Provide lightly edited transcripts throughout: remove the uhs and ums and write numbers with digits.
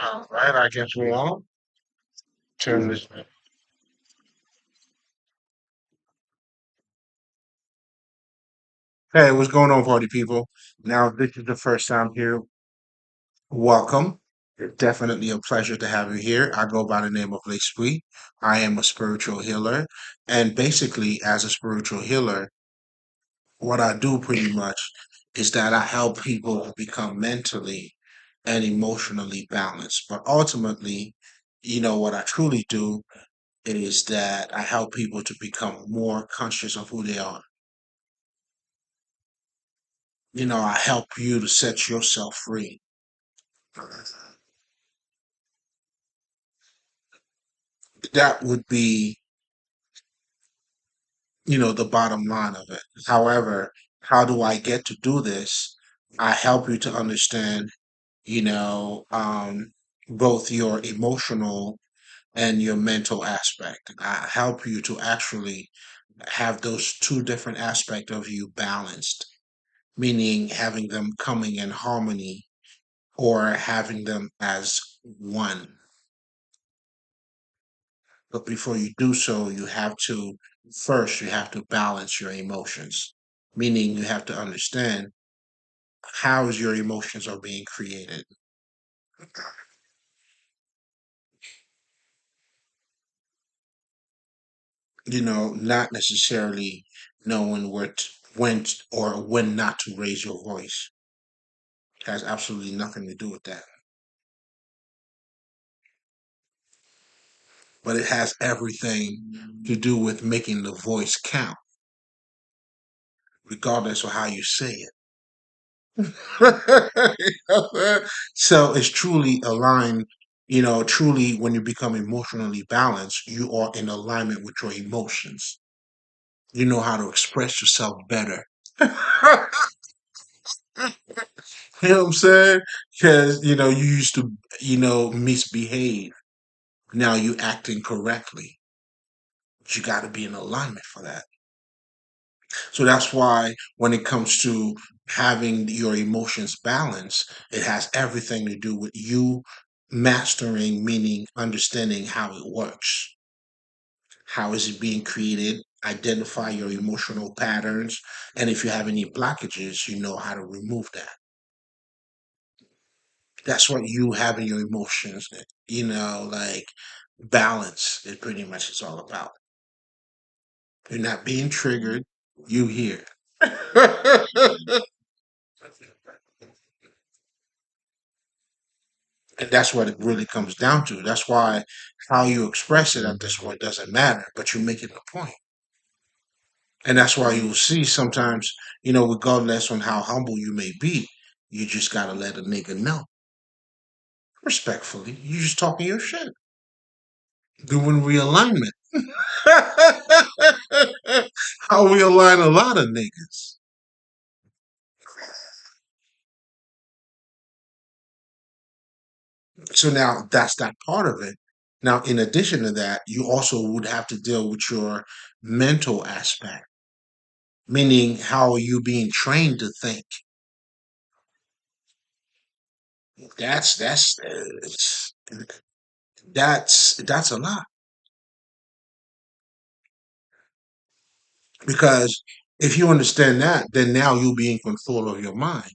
All right, I guess we all turn this. Hey, what's going on, party people? Now, if this is the first time here. Welcome. It's definitely a pleasure to have you here. I go by the name of L'Esprit. I am a spiritual healer. And basically, as a spiritual healer, what I do pretty much is that I help people become mentally and emotionally balanced. But ultimately, what I truly do is that I help people to become more conscious of who they are. I help you to set yourself free. That would be, the bottom line of it. However, how do I get to do this? I help you to understand, you know, um, both your emotional and your mental aspect. I help you to actually have those two different aspects of you balanced, meaning having them coming in harmony or having them as one. But before you do so, you have to balance your emotions, meaning you have to understand how your emotions are being created. Not necessarily knowing when or when not to raise your voice. It has absolutely nothing to do with that. But it has everything to do with making the voice count, regardless of how you say it. So it's truly aligned, truly when you become emotionally balanced, you are in alignment with your emotions. You know how to express yourself better. You know what I'm saying? Because, you used to, misbehave. Now you acting correctly. But you got to be in alignment for that. So that's why when it comes to having your emotions balanced, it has everything to do with you mastering, meaning understanding how it works. How is it being created? Identify your emotional patterns. And if you have any blockages, you know how to remove that. That's what you have in your emotions, like balance is pretty much it's all about. You're not being triggered, you here. And that's what it really comes down to. That's why how you express it at this point doesn't matter, but you're making a point. And that's why you'll see sometimes, regardless on how humble you may be, you just gotta let a nigga know. Respectfully. You just talking your shit. Doing realignment. How we align a lot of niggas. So now that's that part of it. Now, in addition to that, you also would have to deal with your mental aspect, meaning how are you being trained to think? That's a lot because if you understand that, then now you'll be in control of your mind.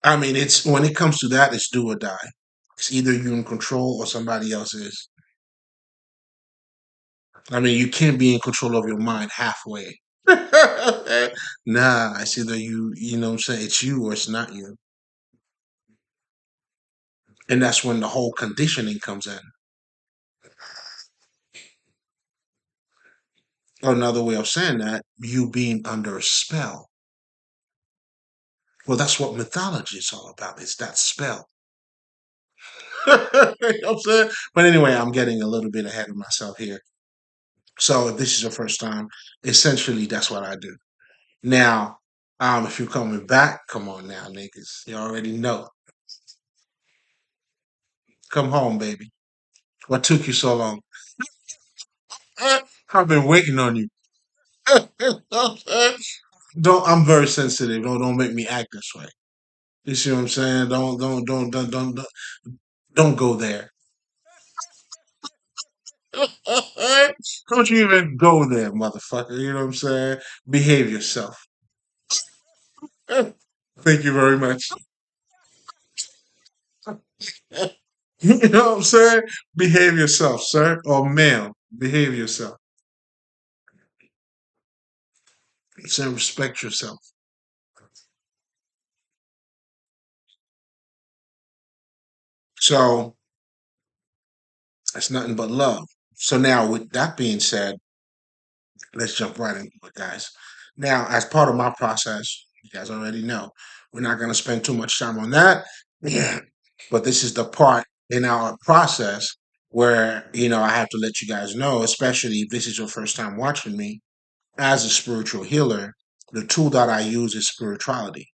I mean, it's when it comes to that, it's do or die. It's either you in control or somebody else is. I mean, you can't be in control of your mind halfway. Nah, it's either you know what I'm saying, it's you or it's not you. And that's when the whole conditioning comes in. Another way of saying that, you being under a spell. Well, that's what mythology is all about. It's that spell. You know what I'm saying? But anyway, I'm getting a little bit ahead of myself here. So if this is your first time, essentially that's what I do. Now, if you're coming back, come on now, niggas. You already know. Come home, baby. What took you so long? I've been waiting on you. Don't I'm very sensitive. Don't make me act this way. You see what I'm saying? Don't go there. Don't you even go there, motherfucker. You know what I'm saying? Behave yourself. Thank you very much. You know what I'm saying? Behave yourself, sir or ma'am. Behave yourself. Say respect yourself. So that's nothing but love. So now, with that being said, let's jump right into it, guys. Now, as part of my process, you guys already know, we're not going to spend too much time on that. Yeah. But this is the part in our process where, I have to let you guys know, especially if this is your first time watching me, as a spiritual healer, the tool that I use is spirituality.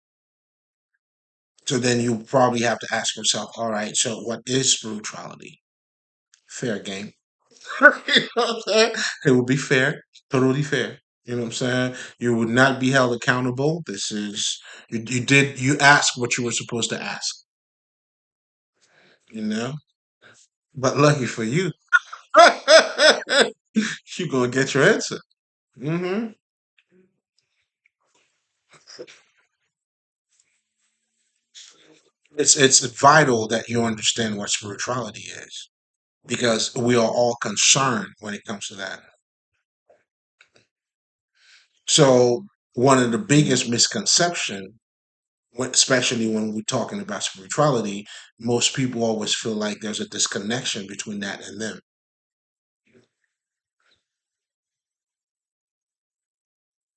So then you probably have to ask yourself, all right, so what is spirituality? Fair game. You know what I'm saying? It would be fair, totally fair. You know what I'm saying? You would not be held accountable. This is you asked what you were supposed to ask, you know? But lucky for you, you're gonna get your answer. hmm it's vital that you understand what spirituality is because we are all concerned when it comes to that. So one of the biggest misconception, especially when we're talking about spirituality, most people always feel like there's a disconnection between that and them.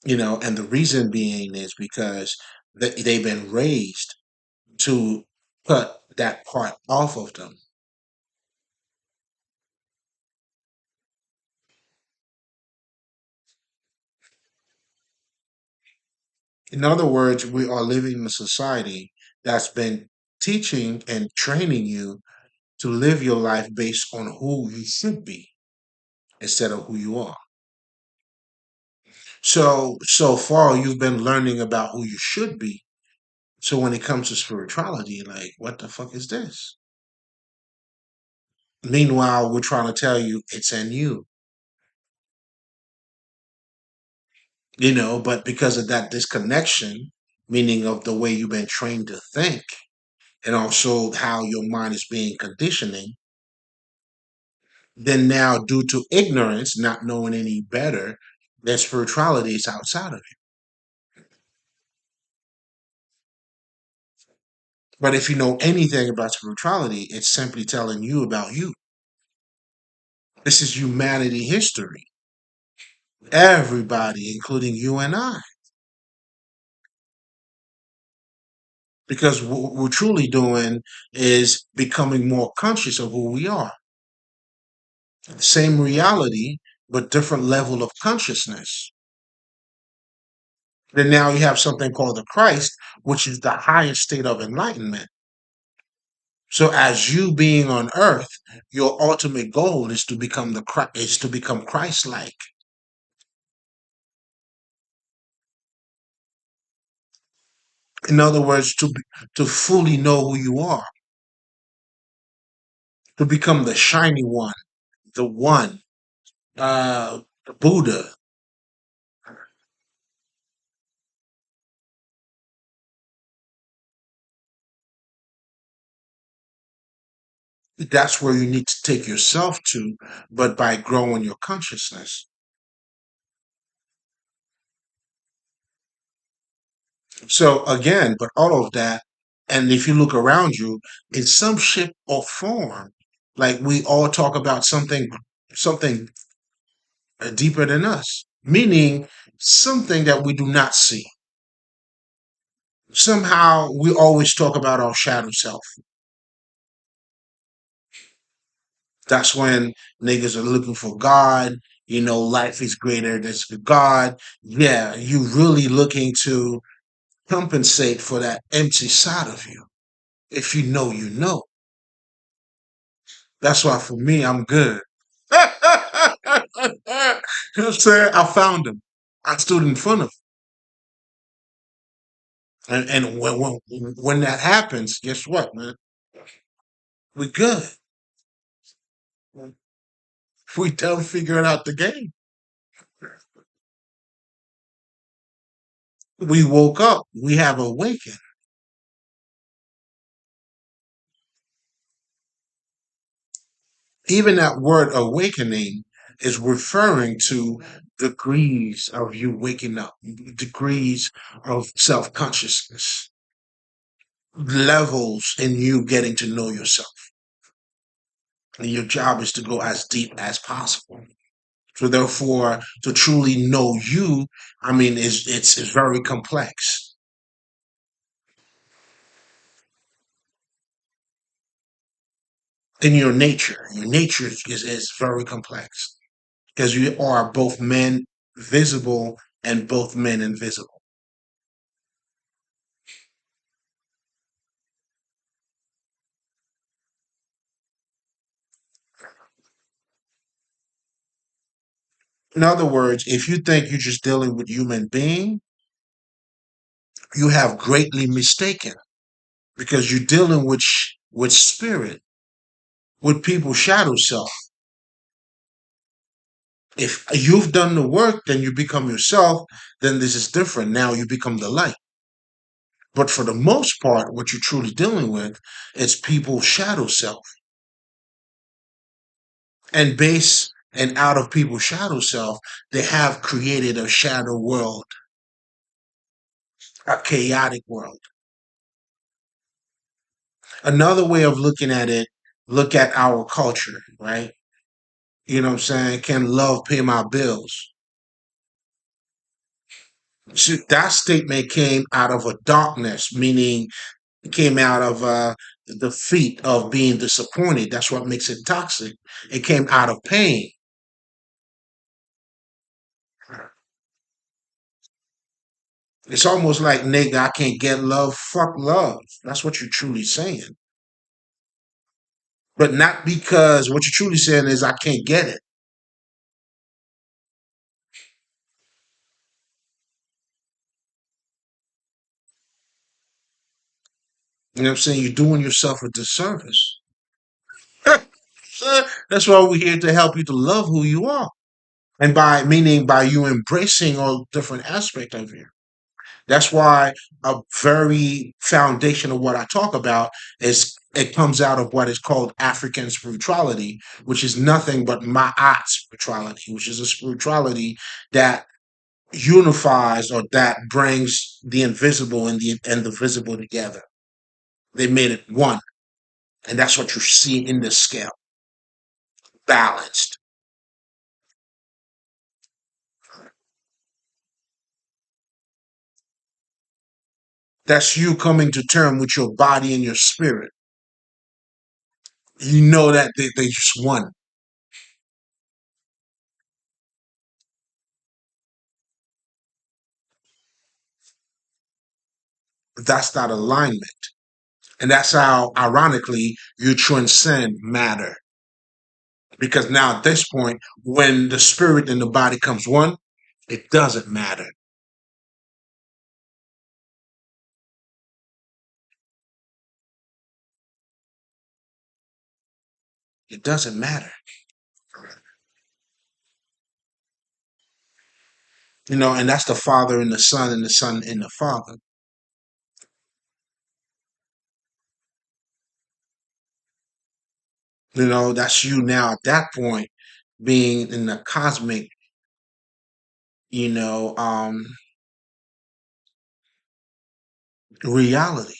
And the reason being is because they've been raised to cut that part off of them. In other words, we are living in a society that's been teaching and training you to live your life based on who you should be instead of who you are. So far you've been learning about who you should be. So when it comes to spirituality, like, what the fuck is this? Meanwhile, we're trying to tell you it's in you, but because of that disconnection, meaning of the way you've been trained to think, and also how your mind is being conditioning, then now, due to ignorance, not knowing any better, that spirituality is outside of you. But if you know anything about spirituality, it's simply telling you about you. This is humanity history. Everybody, including you and I. Because what we're truly doing is becoming more conscious of who we are. Same reality, but different level of consciousness. Then now you have something called the Christ, which is the highest state of enlightenment. So as you being on earth, your ultimate goal is to become Christ-like. In other words, to fully know who you are, to become the shiny one, the one, the Buddha. That's where you need to take yourself to, but by growing your consciousness. So again, but all of that, and if you look around you, in some shape or form, like we all talk about something deeper than us, meaning something that we do not see. Somehow we always talk about our shadow self. That's when niggas are looking for God. Life is greater than God. Yeah, you really looking to compensate for that empty side of you. If you know, you know. That's why for me, I'm good. You know what I'm saying? I found him. I stood in front of him. And when that happens, guess what, man? We good. We done figuring out the game. We woke up. We have awakened. Even that word awakening is referring to degrees of you waking up, degrees of self consciousness, levels in you getting to know yourself. And your job is to go as deep as possible. So therefore, to truly know you, I mean, it's very complex in your nature. Your nature is very complex because you are both men visible and both men invisible. In other words, if you think you're just dealing with human being, you have greatly mistaken because you're dealing with spirit, with people's shadow self. If you've done the work, then you become yourself, then this is different. Now you become the light. But for the most part, what you're truly dealing with is people's shadow self. And base and out of people's shadow self, they have created a shadow world, a chaotic world. Another way of looking at it, look at our culture, right? You know what I'm saying? Can love pay my bills? So that statement came out of a darkness, meaning it came out of the feat of being disappointed. That's what makes it toxic. It came out of pain. It's almost like, nigga, I can't get love. Fuck love. That's what you're truly saying. But not because what you're truly saying is, I can't get it. You know what I'm saying? You're doing yourself a disservice. That's why we're here to help you to love who you are. And by meaning by you embracing all different aspects of you. That's why a very foundation of what I talk about is it comes out of what is called African spirituality, which is nothing but Ma'at spirituality, which is a spirituality that unifies or that brings the invisible and the visible together. They made it one. And that's what you see in the scale, balanced. That's you coming to term with your body and your spirit. You know that they just one. That's that alignment. And that's how, ironically, you transcend matter. Because now at this point, when the spirit and the body comes one, it doesn't matter. It doesn't matter. You know, and that's the Father and the Son and the Son and the Father. You know, that's you now at that point being in the cosmic, you know, reality.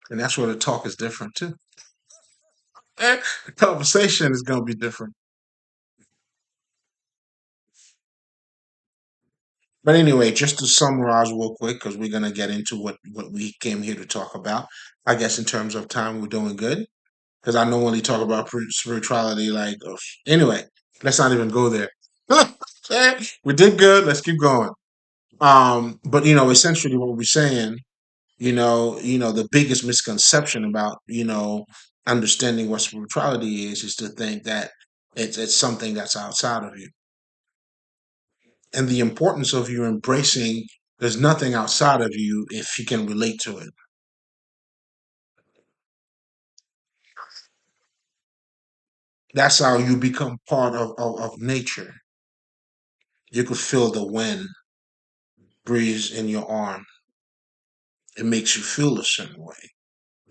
And that's where the talk is different too. The conversation is going to be different. But anyway, just to summarize real quick, because we're going to get into what we came here to talk about. I guess in terms of time, we're doing good. Because I normally talk about spirituality like, anyway, let's not even go there. We did good. Let's keep going. But you know, essentially what we're saying, the biggest misconception about, understanding what spirituality is to think that it's something that's outside of you. and the importance of you embracing there's nothing outside of you if you can relate to it. That's how you become part of nature. You could feel the wind breeze in your arm. It makes you feel a certain way.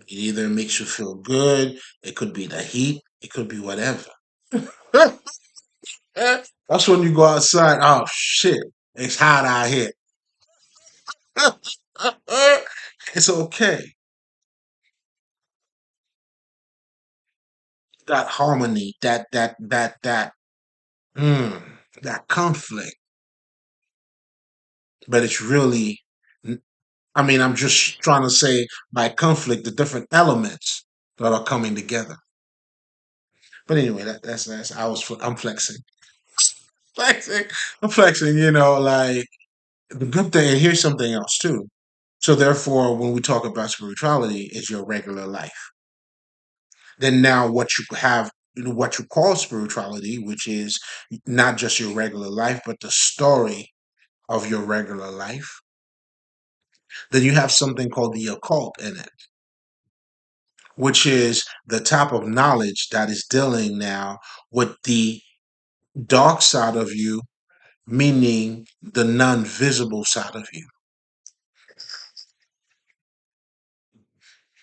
It either makes you feel good, it could be the heat, it could be whatever. That's when you go outside. Oh shit, it's hot out here. It's okay. That harmony, mm, that conflict, but it's really. I mean, I'm just trying to say by conflict the different elements that are coming together. But anyway, that's I'm flexing, flexing, I'm flexing. Like the good thing. And here's something else too. So therefore, when we talk about spirituality, is your regular life. Then now, what you have, what you call spirituality, which is not just your regular life, but the story of your regular life. Then you have something called the occult in it, which is the type of knowledge that is dealing now with the dark side of you, meaning the non visible side of you.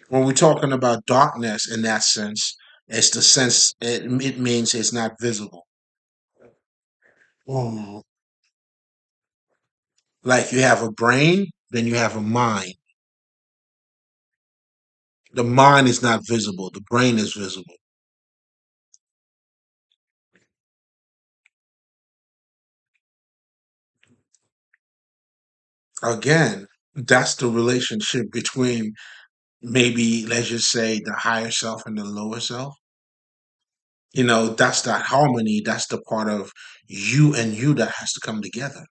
When we're talking about darkness in that sense, it's the sense it means it's not visible. Mm. Like you have a brain, then you have a mind. The mind is not visible, the brain is visible. Again, that's the relationship between maybe, let's just say, the higher self and the lower self. That's that harmony. That's the part of you and you that has to come together.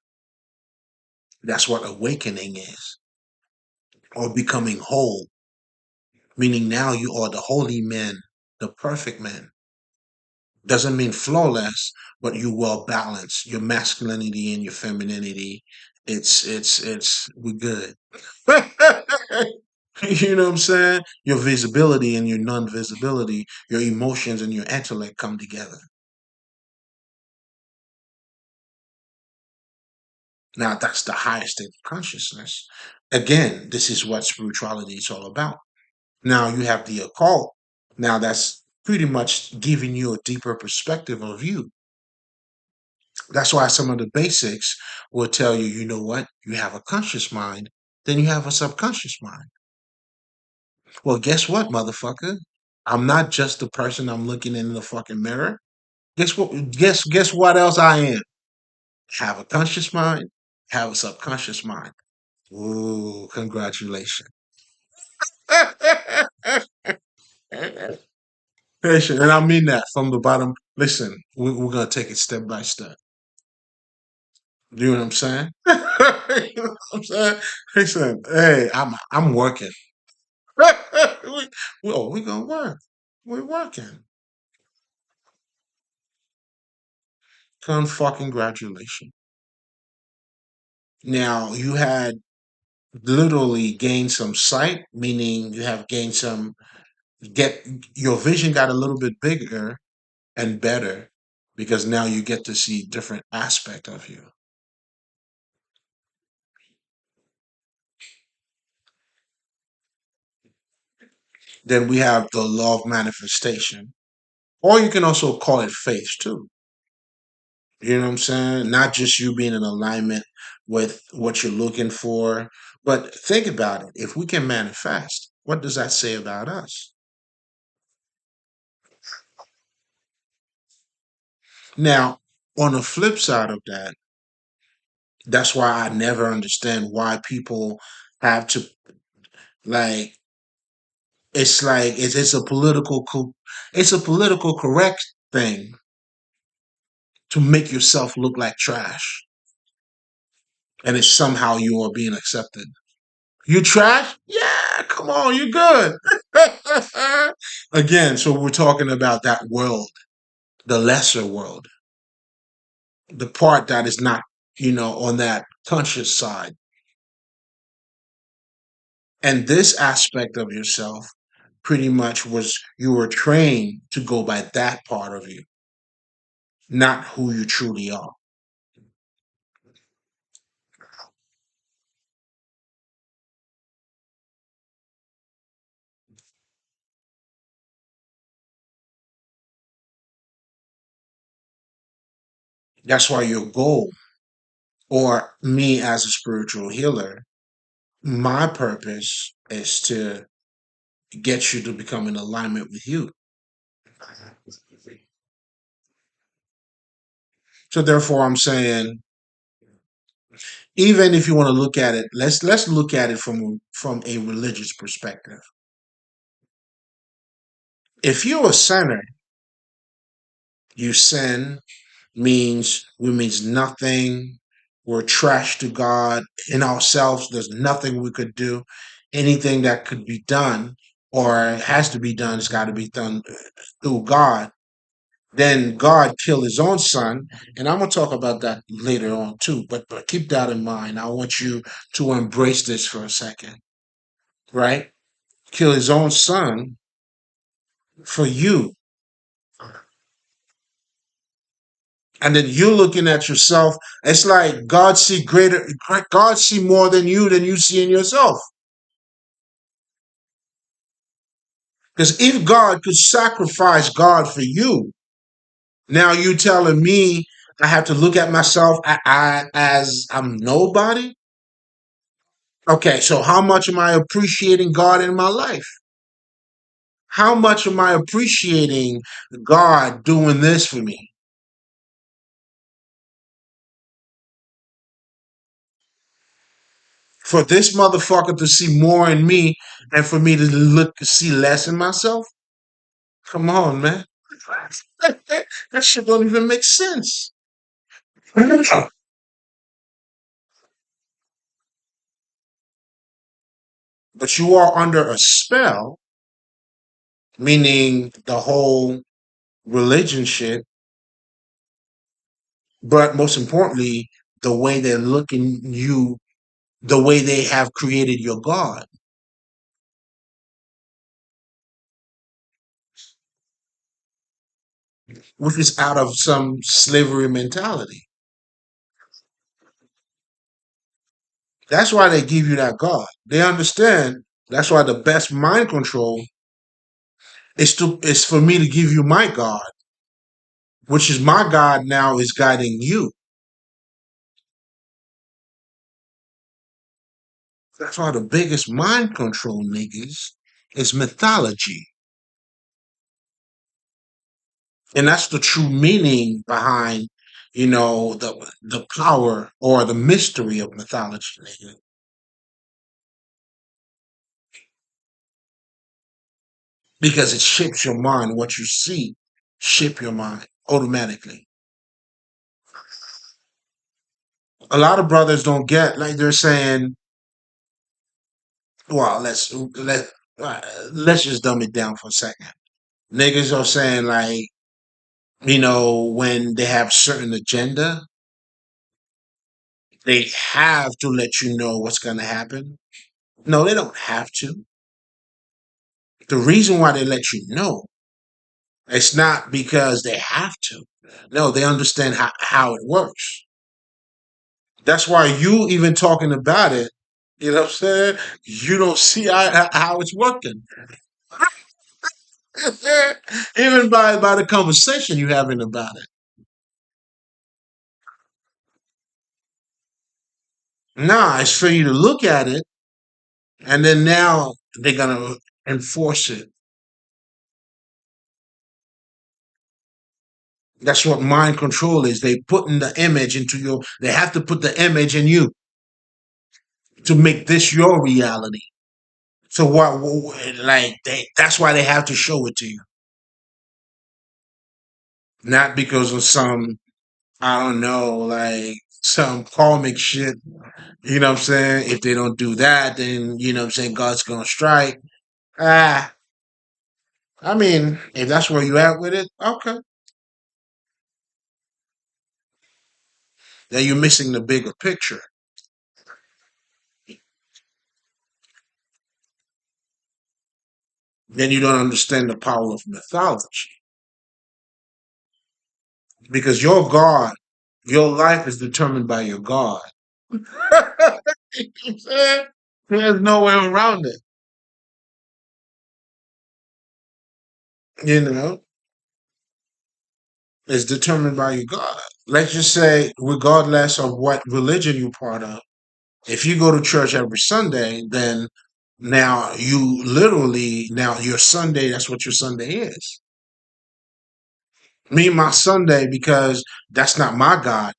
That's what awakening is, or becoming whole, meaning now you are the holy man, the perfect man. Doesn't mean flawless, but you well balanced. Your masculinity and your femininity. We good. You know what I'm saying? Your visibility and your non-visibility, your emotions and your intellect come together. Now that's the highest state of consciousness. Again, this is what spirituality is all about. Now you have the occult. Now that's pretty much giving you a deeper perspective of you. That's why some of the basics will tell you, you know what? You have a conscious mind, then you have a subconscious mind. Well, guess what, motherfucker? I'm not just the person I'm looking in the fucking mirror. Guess what? Guess what else I am? Have a conscious mind, have a subconscious mind. Ooh, congratulations. Patient, and I mean that from the bottom. Listen, we're gonna take it step by step. You know what I'm saying? You know what I'm saying? Listen, hey, I'm working. We gonna work. We're working. Con fucking congratulations. Now you had literally gained some sight, meaning you have gained some get your vision got a little bit bigger and better because now you get to see different aspect of you. Then we have the law of manifestation, or you can also call it faith too. You know what I'm saying? Not just you being in alignment with what you're looking for, but think about it. If we can manifest, what does that say about us? Now, on the flip side of that, that's why I never understand why people have to like it's a it's a political correct thing to make yourself look like trash, and it's somehow you are being accepted. You trash? Yeah, come on, you good. Again, so we're talking about that world, the lesser world, the part that is not. on that conscious side. And this aspect of yourself pretty much was you were trained to go by that part of you, not who you truly are. That's why your goal, or me as a spiritual healer, my purpose is to get you to become in alignment with you. So therefore I'm saying, even if you want to look at it, let's look at it from a religious perspective. If you're a sinner, you sin means we means nothing. We're trash to God in ourselves. There's nothing we could do. Anything that could be done or has to be done has got to be done through God. Then God killed his own son. And I'm going to talk about that later on too. But keep that in mind. I want you to embrace this for a second, right? Kill his own son for you. And then you're looking at yourself. It's like God see more than you see in yourself. Because if God could sacrifice God for you, now you telling me I have to look at myself as I'm nobody? Okay, so how much am I appreciating God in my life? How much am I appreciating God doing this for me? For this motherfucker to see more in me and for me to see less in myself? Come on, man. That shit don't even make sense. But you are under a spell, meaning the whole religion shit, but most importantly, the way they're looking you, the way they have created your God, which is out of some slavery mentality. That's why they give you that God. They understand. That's why the best mind control is for me to give you my God, which is my God now is guiding you. That's why the biggest mind control niggas is mythology. And that's the true meaning behind, the power or the mystery of mythology, nigga. Because it shapes your mind. What you see shape your mind automatically. A lot of brothers don't get, like, they're saying, well, uh, let's just dumb it down for a second. Niggas are saying, like, when they have certain agenda, they have to let you know what's going to happen. No, they don't have to. The reason why they let you know, it's not because they have to. No, they understand how it works. That's why you even talking about it, you know what I'm saying? You don't see how it's working. Even by the conversation you having about it. Nah, it's for you to look at it, and then now they're gonna enforce it. That's what mind control is. They putting the image into your. They have to put the image in you to make this your reality. So like that's why they have to show it to you, not because of some, I don't know, like some karmic shit. You know what I'm saying? If they don't do that, then you know what I'm saying God's gonna strike. Ah, I mean, if that's where you at with it, okay. that you're missing the bigger picture. Then you don't understand the power of mythology. Because your God, your life is determined by your God. There's no way around it. You know, it's determined by your God. Let's just say, regardless of what religion you're part of, if you go to church every Sunday, then now you literally, now your Sunday, that's what your Sunday is. Me, my Sunday, because that's not my God.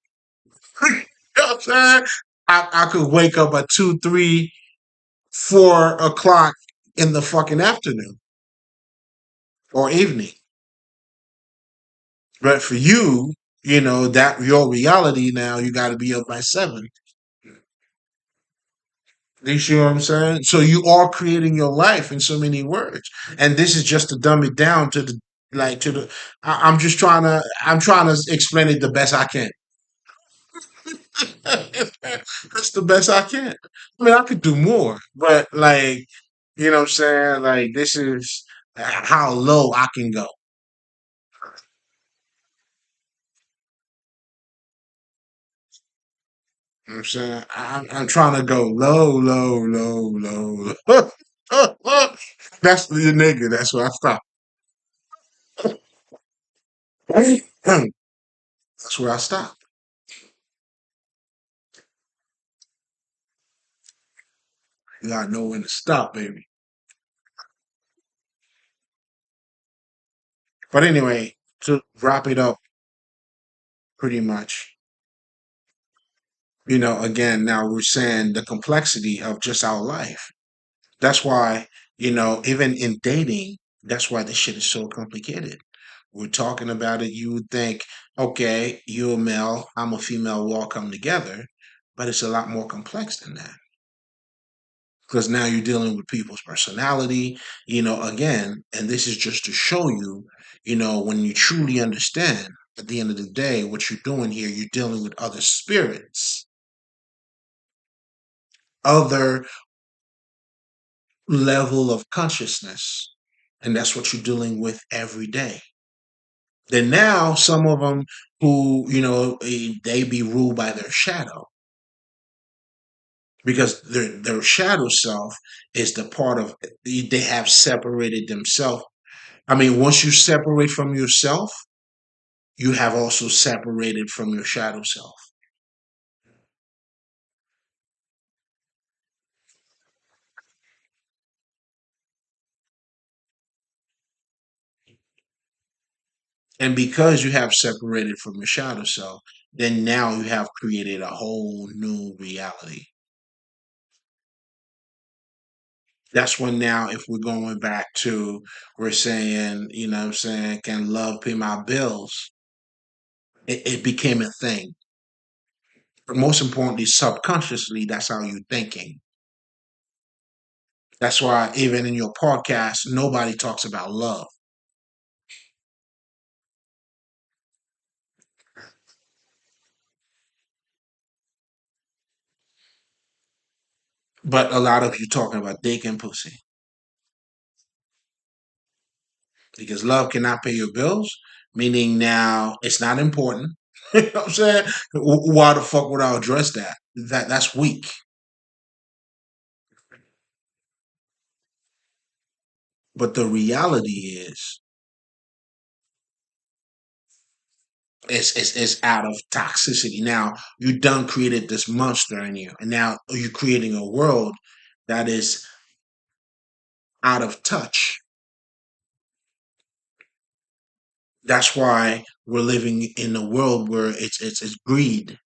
You know what I'm saying? I could wake up at 2, 3, 4 o'clock in the fucking afternoon or evening. But for you, that your reality now, you got to be up by 7. You see what I'm saying? So you are creating your life in so many words, and this is just to dumb it down to the like to the. I'm trying to explain it the best I can. That's the best I can. I mean, I could do more, but what I'm saying? Like, this is how low I can go. You know what I'm saying? I'm trying to go low, low, low, low, low. That's the nigga. That's where I stop. That's where I stop. You gotta know when to stop, baby. But anyway, to wrap it up, pretty much, again, now we're saying the complexity of just our life. That's why, even in dating, that's why this shit is so complicated. We're talking about it. You would think, okay, you're a male, I'm a female, we all come together, but it's a lot more complex than that. Because now you're dealing with people's personality, again, and this is just to show you, when you truly understand at the end of the day what you're doing here, you're dealing with other spirits, other level of consciousness, and that's what you're dealing with every day. Then now some of them who, they be ruled by their shadow because their shadow self is the part of they have separated themselves. I mean, once you separate from yourself, you have also separated from your shadow self. And because you have separated from your shadow self, then now you have created a whole new reality. That's when now, if we're going back to, we're saying, what I'm saying, can love pay my bills? It became a thing. But most importantly, subconsciously, that's how you're thinking. That's why even in your podcast, nobody talks about love. But a lot of you talking about dick and pussy because love cannot pay your bills, meaning now it's not important. You know what I'm saying? Why the fuck would I address that? That's weak. But the reality is, it's out of toxicity. Now you done created this monster in you, and now you're creating a world that is out of touch. That's why we're living in a world where it's greed.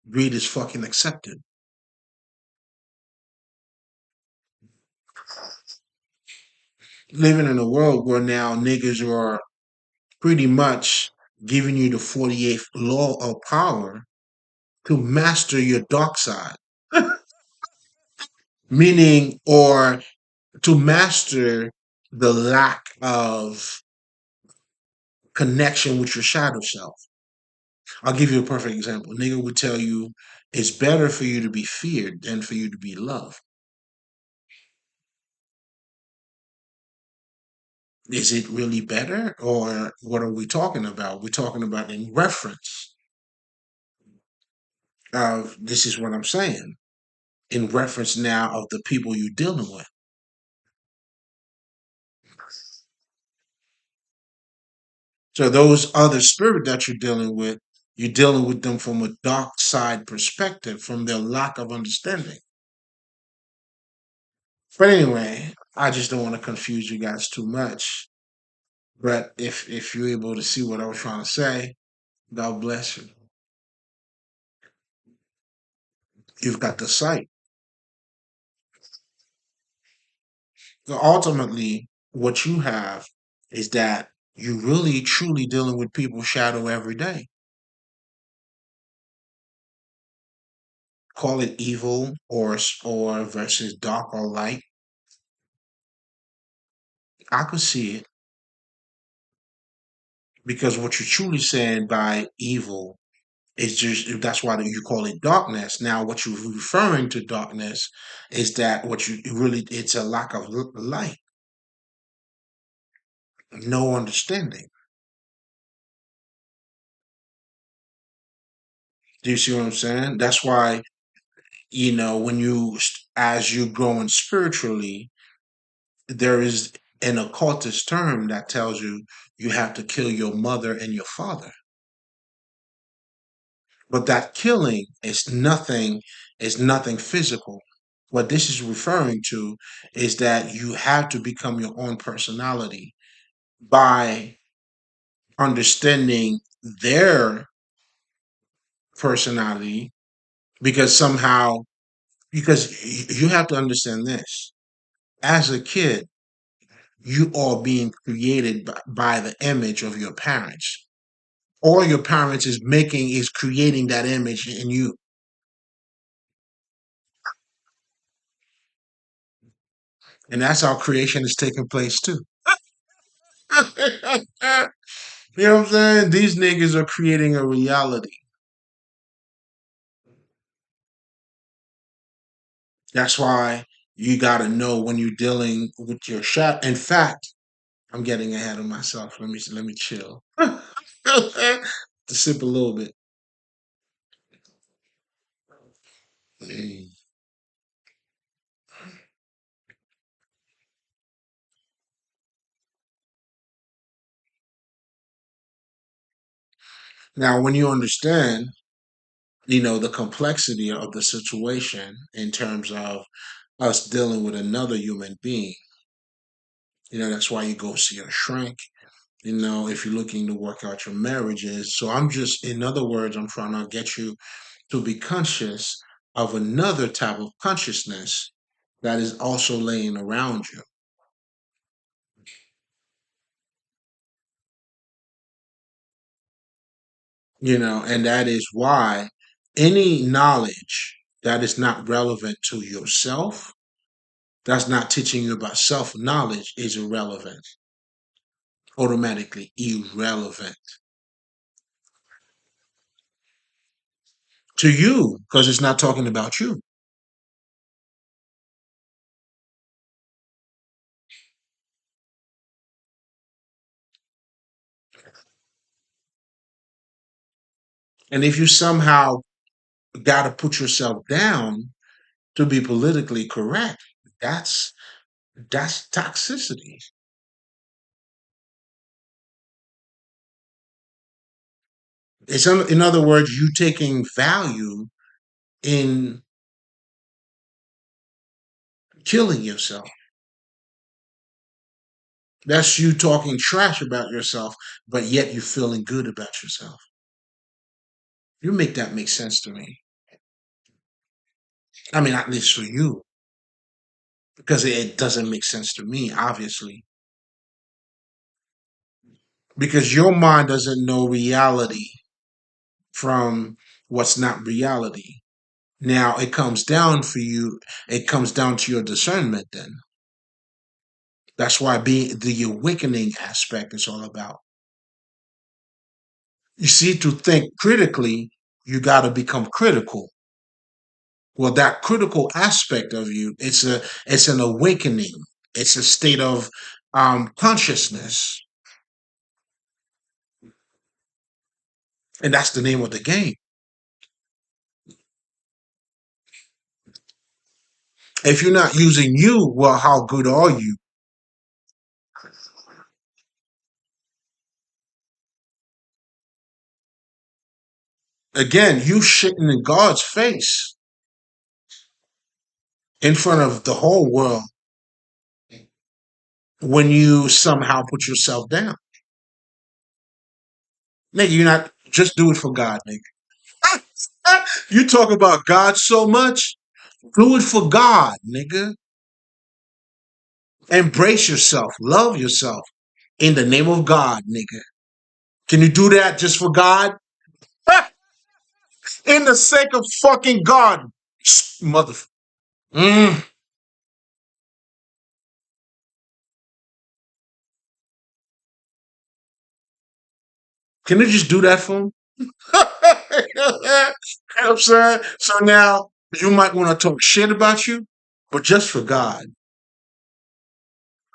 Greed is fucking accepted. Living in a world where now niggas are pretty much giving you the 48th law of power to master your dark side. Meaning, or to master the lack of connection with your shadow self. I'll give you a perfect example. Nigga would tell you it's better for you to be feared than for you to be loved. Is it really better, or what are we talking about? We're talking about in reference of this is what I'm saying. In reference now of the people you're dealing with. So those other spirit that you're dealing with them from a dark side perspective, from their lack of understanding. But anyway, I just don't want to confuse you guys too much. But if you're able to see what I was trying to say, God bless you. You've got the sight. So ultimately, what you have is that you really truly dealing with people's shadow every day. Call it evil or versus dark or light. I could see it because what you're truly saying by evil is just that's why you call it darkness. Now, what you're referring to darkness is that what you really it's a lack of light, no understanding. Do you see what I'm saying? That's why when as you're growing spiritually, there is an occultist term that tells you you have to kill your mother and your father. But that killing is nothing physical. What this is referring to is that you have to become your own personality by understanding their personality because somehow because you have to understand this. As a kid, you are being created by the image of your parents. All your parents is creating that image in you. And that's how creation is taking place too. You know what I'm saying? These niggas are creating a reality. That's why you gotta know when you're dealing with your shot. In fact, I'm getting ahead of myself. Let me chill. To sip a little bit. Mm. Now, when you understand, the complexity of the situation in terms of us dealing with another human being, that's why you go see a shrink. If you're looking to work out your marriages. So in other words, I'm trying to get you to be conscious of another type of consciousness that is also laying around you. And that is why any knowledge that is not relevant to yourself, that's not teaching you about self knowledge, is irrelevant, automatically irrelevant to you because it's not talking about you. And if you somehow got to put yourself down to be politically correct, that's that's toxicity. In other words, you taking value in killing yourself. That's you talking trash about yourself, but yet you're feeling good about yourself. You make that make sense to me. I mean, at least for you, because it doesn't make sense to me, obviously, because your mind doesn't know reality from what's not reality. Now it comes down for you. It comes down to your discernment. Then that's why being the awakening aspect is all about. You see, to think critically, you got to become critical. Well, that critical aspect of you, it's an awakening. It's a state of consciousness, and that's the name of the game. If you're not using you, well, how good are you? Again, you shitting in God's face in front of the whole world when you somehow put yourself down. Nigga, you're not just do it for God, nigga. You talk about God so much, do it for God, nigga. Embrace yourself, love yourself in the name of God, nigga. Can you do that just for God? In the sake of fucking God, mother. Mm. Can you just do that for him? You know what I'm saying? So now you might want to talk shit about you, but just for God,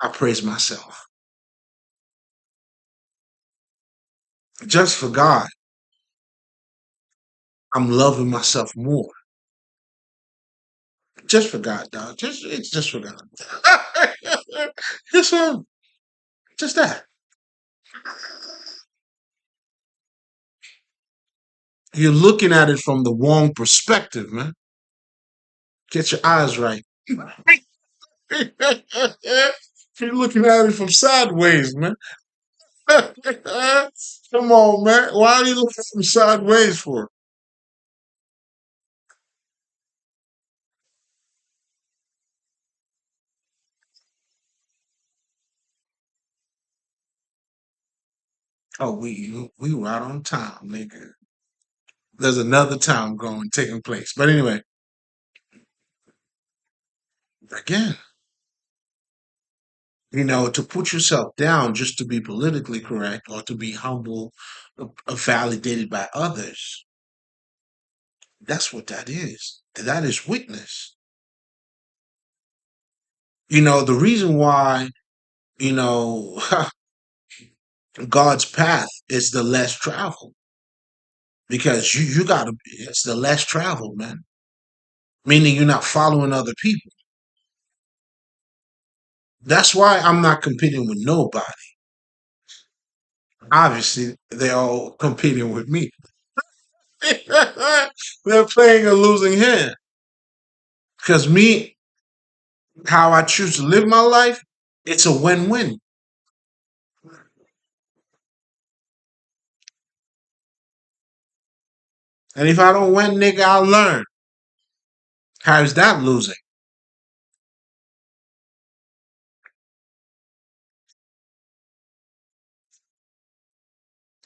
I praise myself. Just for God, I'm loving myself more. Just for God, dog. It's just for God. just just that. You're looking at it from the wrong perspective, man. Get your eyes right. You're looking at it from sideways, man. Come on, man. Why are you looking from sideways for? Oh, we right on time, nigga. There's another time going taking place. But anyway, again, to put yourself down just to be politically correct or to be humble, validated by others, that's what that is. That is weakness. The reason why, you know, God's path is the less traveled because you gotta, it's the less traveled, man. Meaning you're not following other people. That's why I'm not competing with nobody. Obviously, they're all competing with me. They're playing a losing hand. Because me, how I choose to live my life, it's a win-win. And if I don't win, nigga, I'll learn. How is that losing?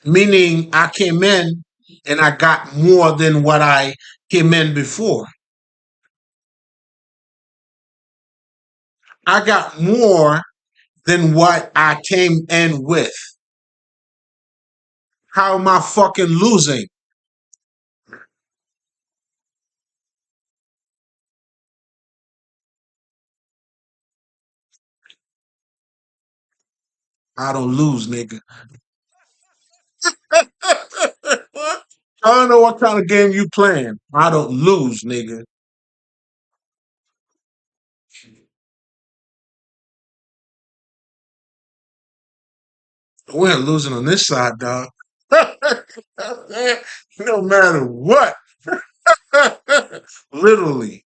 Meaning I came in and I got more than what I came in before. I got more than what I came in with. How am I fucking losing? I don't lose, nigga. I don't know what kind of game you playing. I don't lose, nigga. We're losing on this side, dog. No matter what. Literally.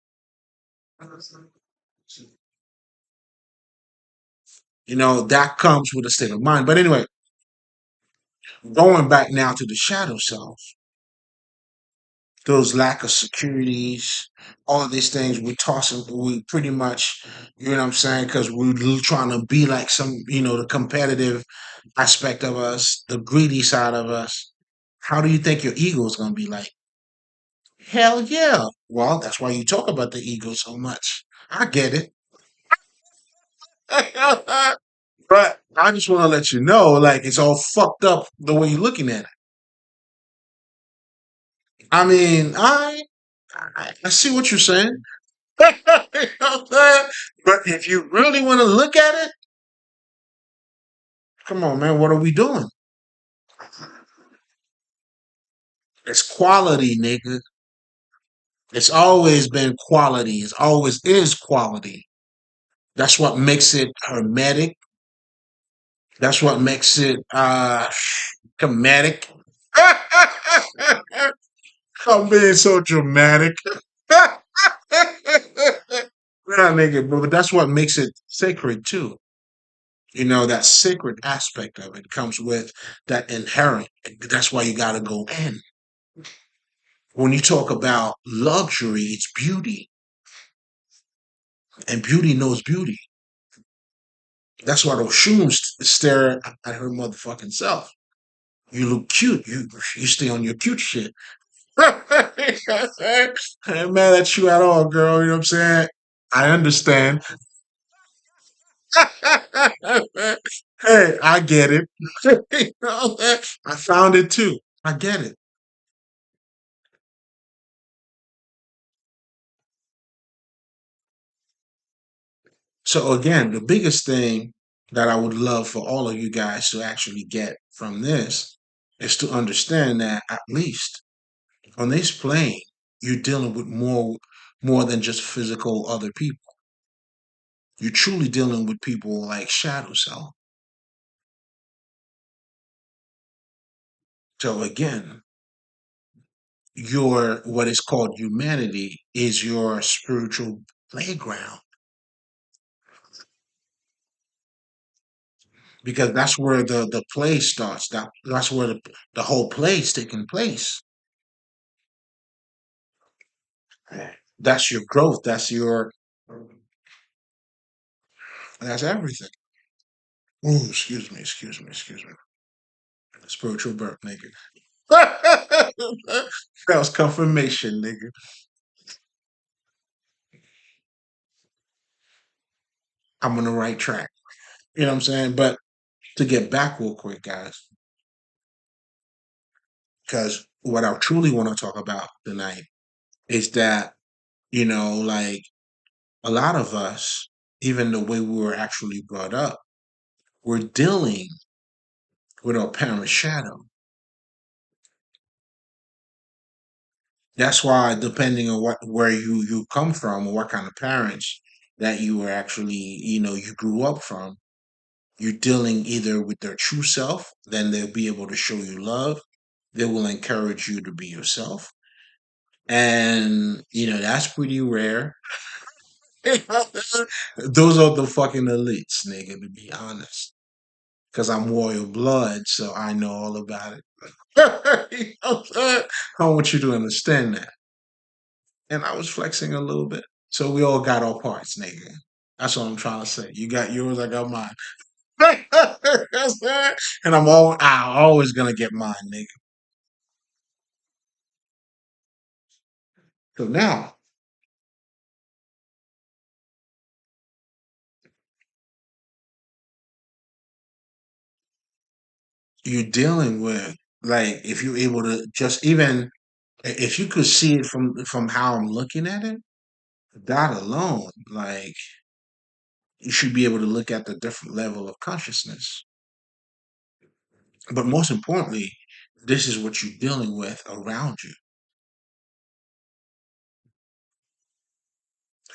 That comes with a state of mind. But anyway, going back now to the shadow self, those lack of securities, all of these things we tossing, we pretty much, you know what I'm saying? Because we're trying to be like the competitive aspect of us, the greedy side of us. How do you think your ego is going to be like? Hell yeah. Well, that's why you talk about the ego so much. I get it. But I just want to let you know, like, it's all fucked up the way you're looking at it. I mean, I see what you're saying. You know what I'm saying? But if you really want to look at it, come on, man, what are we doing? It's quality, nigga. It's always been quality. It's always is quality. That's what makes it hermetic. That's what makes it comedic. I'm being so dramatic. Nah, nigga, but that's what makes it sacred too. You know, that sacred aspect of it comes with that inherent. That's why you got to go in. When you talk about luxury, it's beauty, and beauty knows beauty. That's why those shoes stare at her motherfucking self. You look cute. You stay on your cute shit. I ain't mad at you at all, girl. You know what I'm saying? I understand. Hey, I get it. You know, I found it too. I get it. So again, the biggest thing that I would love for all of you guys to actually get from this is to understand that at least on this plane, you're dealing with more than just physical other people. You're truly dealing with people like shadow self. So again, your what is called humanity is your spiritual playground because that's where the play starts. That's where the whole play is taking place. That's your growth. That's everything. Ooh, excuse me. Spiritual birth, nigga. That was confirmation, nigga. I'm on the right track. You know what I'm saying? But to get back real quick, guys, because what I truly want to talk about tonight is that, like a lot of us, even the way we were actually brought up, we're dealing with our parents' shadow. That's why, depending on where you come from or what kind of parents that you were actually, you grew up from, you're dealing either with their true self, then they'll be able to show you love. They will encourage you to be yourself. And, that's pretty rare. Those are the fucking elites, nigga, to be honest. Because I'm royal blood, so I know all about it. You know what I'm saying? I want you to understand that. And I was flexing a little bit. So we all got our parts, nigga. That's what I'm trying to say. You got yours, I got mine. And I'm always gonna get mine, nigga. So now you're dealing with, like, if you're able to just even if you could see it from how I'm looking at it, that alone, like, you should be able to look at the different level of consciousness. But most importantly, this is what you're dealing with around you.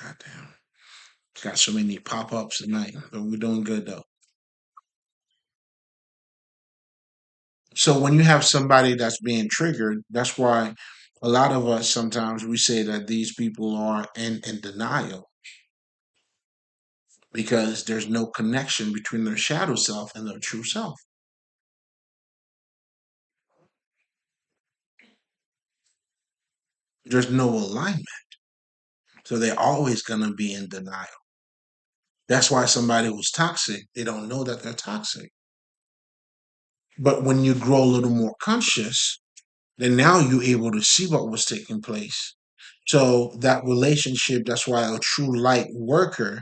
God damn. Got so many pop-ups tonight, but we're doing good though. So when you have somebody that's being triggered, that's why a lot of us sometimes we say that these people are in denial because there's no connection between their shadow self and their true self. There's no alignment. So they're always gonna be in denial. That's why somebody who's toxic, they don't know that they're toxic. But when you grow a little more conscious, then now you're able to see what was taking place. So that relationship, that's why a true light worker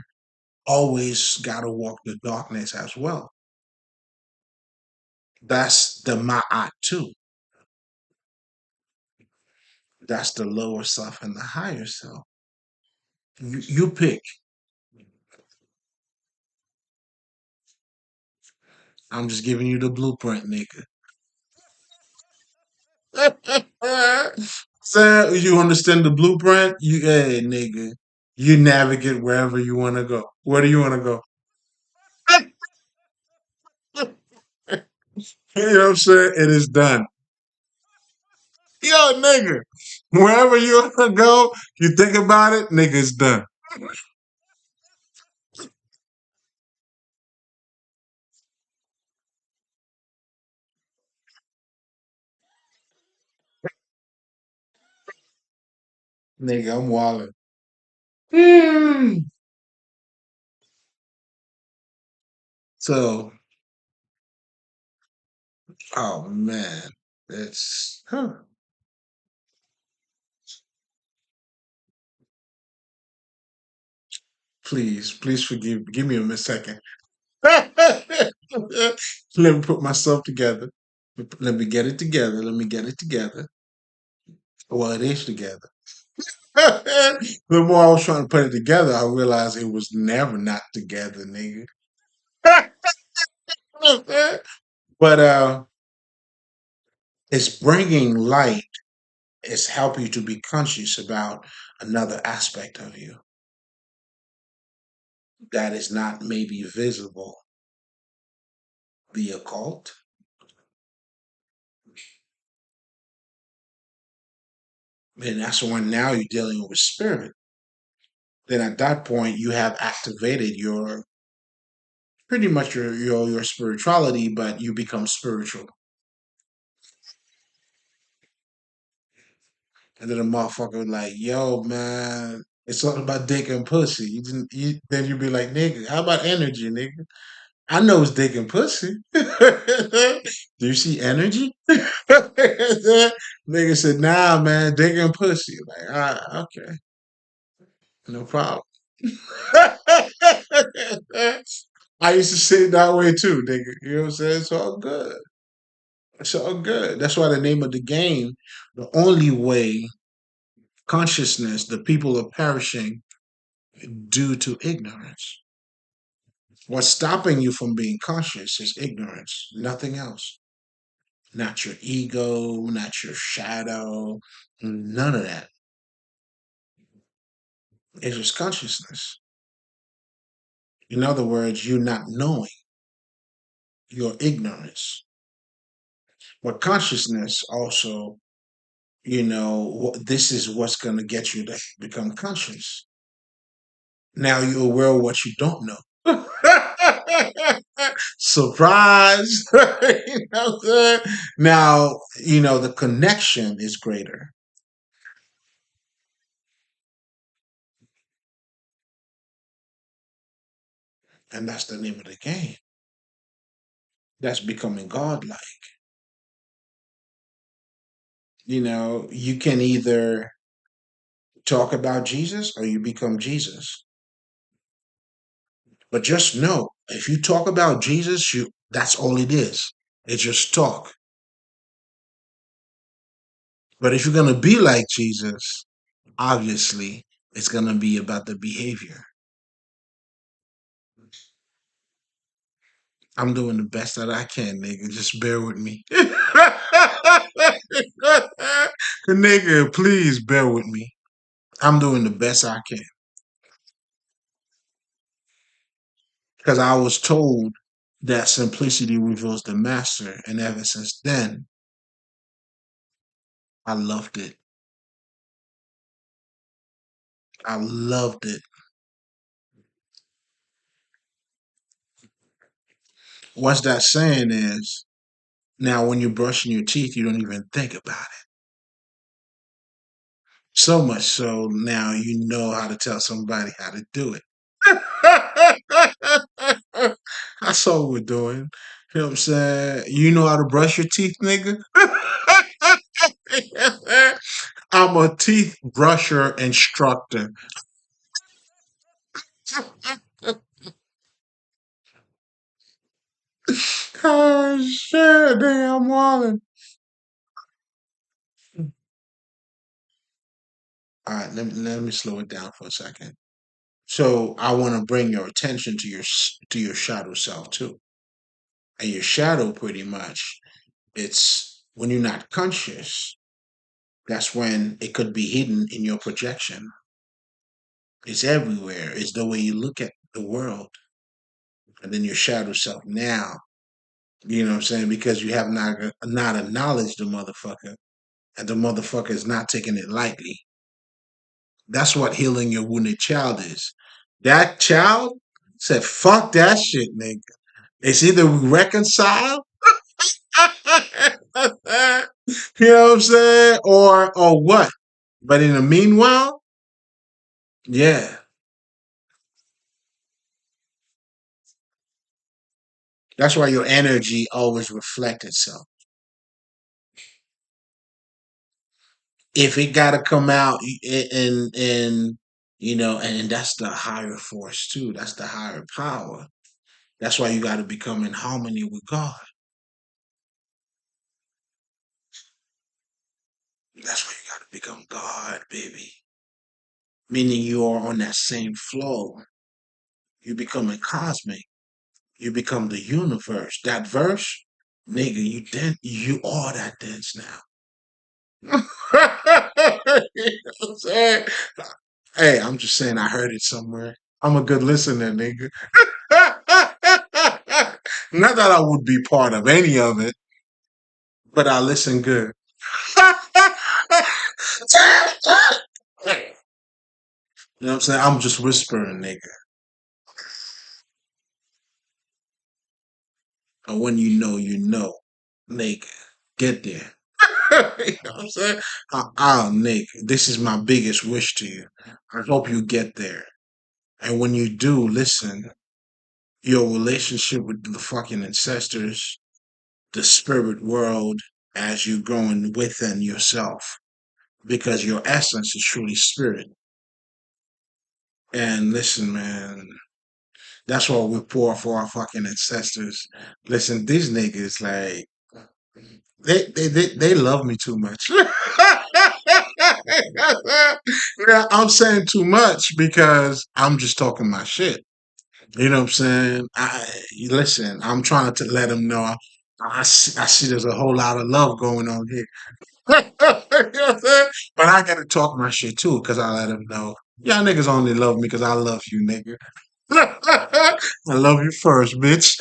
always got to walk the darkness as well. That's the ma'at too. That's the lower self and the higher self. You pick. I'm just giving you the blueprint, nigga. So you understand the blueprint? Hey, nigga, you navigate wherever you want to go. Where do you want to go? You know what I'm saying? It is done. Yo, nigga, wherever you want to go, you think about it, nigga, it's done. Nigga, I'm wilding. Hmm. So, oh man, it's please forgive. Give me a second. Let me put myself together. Let me get it together. Let me get it together. Well, it is together. The more I was trying to put it together, I realized it was never not together, nigga. But it's bringing light. It's helping you to be conscious about another aspect of you that is not maybe visible. The occult. And that's when now you're dealing with spirit. Then at that point you have activated your pretty much your spirituality, but you become spiritual. And then the motherfucker was like, yo, man, it's all about dick and pussy. Then you be like, nigga, how about energy, nigga? I know it's dick and pussy. Do you see energy? Nigga said, nah, man, dick and pussy. Like, okay, no problem. I used to say it that way too, nigga. You know what I'm saying? It's all good. It's all good. That's why the name of the game, the only way consciousness, the people are perishing due to ignorance. What's stopping you from being conscious is ignorance, nothing else. Not your ego, not your shadow, none of that. It's just consciousness. In other words, you're not knowing, your ignorance. But consciousness also, this is what's going to get you to become conscious. Now you're aware of what you don't know. Surprise. You know what I'm saying? Now, the connection is greater. And that's the name of the game. That's becoming godlike. You can either talk about Jesus or you become Jesus. But just know, if you talk about Jesus, that's all it is. It's just talk. But if you're going to be like Jesus, obviously, it's going to be about the behavior. I'm doing the best that I can, nigga. Just bear with me. Nigga, please bear with me. I'm doing the best I can. Because I was told that simplicity reveals the master. And ever since then, I loved it. I loved it. What's that saying is, now when you're brushing your teeth, you don't even think about it. So much so now you know how to tell somebody how to do it. That's all we're doing. You know what I'm saying? You know how to brush your teeth, nigga? I'm a teeth brusher instructor. Oh shit, damn Wallen. All right, let me slow it down for a second. So I want to bring your attention to to your shadow self too. And your shadow, pretty much, it's when you're not conscious. That's when it could be hidden in your projection. It's everywhere. It's the way you look at the world, and then your shadow self now. You know what I'm saying? Because you have not acknowledged the motherfucker, and the motherfucker is not taking it lightly. That's what healing your wounded child is. That child said, "Fuck that shit, nigga." It's either we reconcile, you know what I'm saying, or what. But in the meanwhile, yeah, that's why your energy always reflect itself. If it got to come out and and that's the higher force too. That's the higher power. That's why you got to become in harmony with God. That's why you got to become God, baby. Meaning you are on that same flow. You become a cosmic. You become the universe. That verse, nigga, you are that dance now. You know what I'm saying? Hey, I'm just saying I heard it somewhere. I'm a good listener, nigga. Not that I would be part of any of it, but I listen good. You know what I'm saying? I'm just whispering, nigga. And when you know, nigga. Get there. You know what I'm saying? Nick, this is my biggest wish to you. I hope you get there. And when you do, listen, your relationship with the fucking ancestors, the spirit world, as you growing within yourself, because your essence is truly spirit. And listen, man, that's what we pour for our fucking ancestors. Listen, these niggas, like, they love me too much. Yeah, I'm saying too much because I'm just talking my shit. You know what I'm saying? Listen, I'm trying to let them know I see there's a whole lot of love going on here. You know what I'm saying? But I gotta talk my shit too because I let them know. Y'all niggas only love me because I love you, nigga. I love you first, bitch.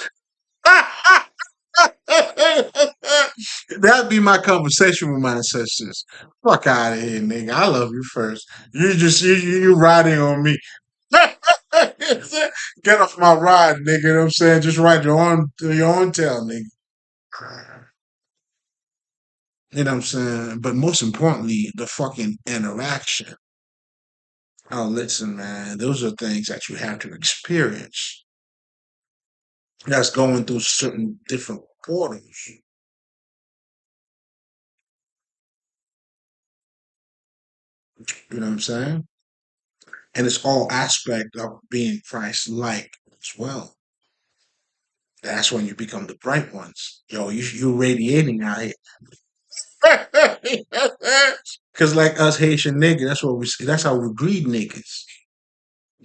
That'd be my conversation with my ancestors. Fuck out of here, nigga. I love you first. You riding on me. Get off my ride, nigga. You know what I'm saying? Just ride your own tail, nigga. You know what I'm saying? But most importantly, the fucking interaction. Oh, listen, man. Those are things that you have to experience. That's going through certain different portals. You know what I'm saying? And it's all aspect of being Christ-like as well. That's when you become the bright ones. Yo, you radiating out here. Cause like us Haitian niggas, that's what we say. That's how we greet niggas.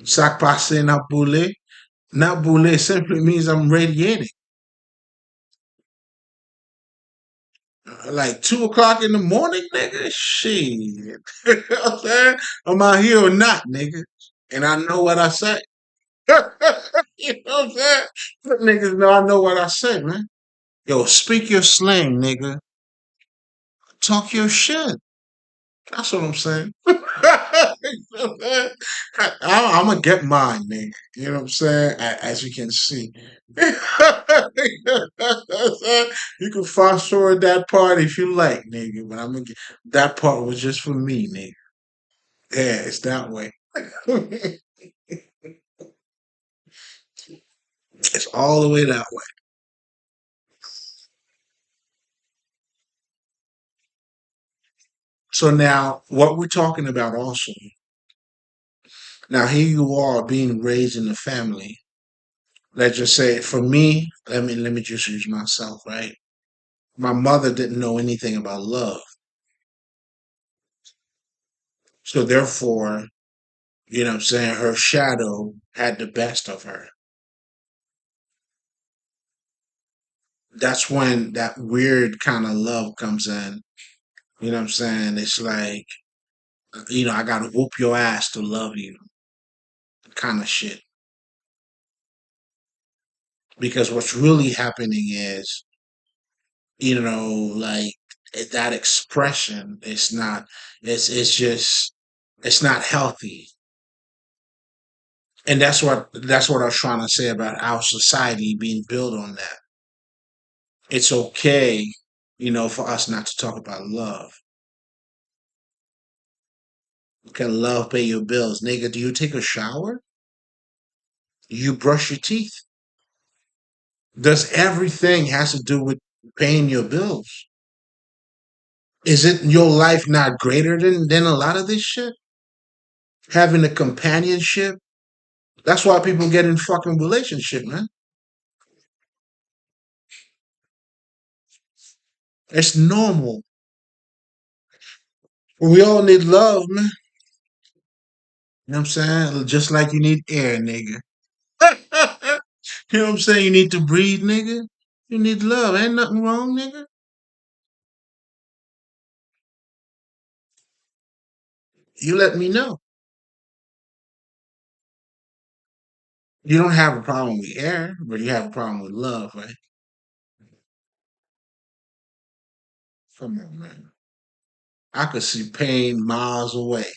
Sac passe na boule. Na boule simply means I'm radiating. Like 2 o'clock in the morning, nigga. Shit. You know what I'm saying? Am I here or not, nigga? And I know what I say. You know what I'm saying? Let niggas know I know what I say, man. Yo, speak your slang, nigga. Talk your shit. That's what I'm saying. You know what I'm saying? I'm gonna get mine, nigga. You know what I'm saying? As you can see, you can fast forward that part if you like, nigga. But I'm gonna get that part was just for me, nigga. Yeah, it's that way. It's all the way that way. So now, what we're talking about also. Now here you are being raised in a family. Let's just say for me, let me just use myself, right? My mother didn't know anything about love. So therefore, you know what I'm saying, her shadow had the best of her. That's when that weird kind of love comes in. You know what I'm saying? It's like, I gotta whoop your ass to love you, kind of shit. Because what's really happening is, like that expression, it's not healthy. And that's what I was trying to say about our society being built on that. It's okay, for us not to talk about love. Can love pay your bills? Nigga, do you take a shower? You brush your teeth? Does everything has to do with paying your bills? Is it your life not greater than a lot of this shit? Having a companionship? That's why people get in fucking relationship, man. It's normal. We all need love, man. You know what I'm saying? Just like you need air, nigga. You know what I'm saying? You need to breathe, nigga. You need love. Ain't nothing wrong, nigga. You let me know. You don't have a problem with air, but you have a problem with love, right? Come on, man. I could see pain miles away,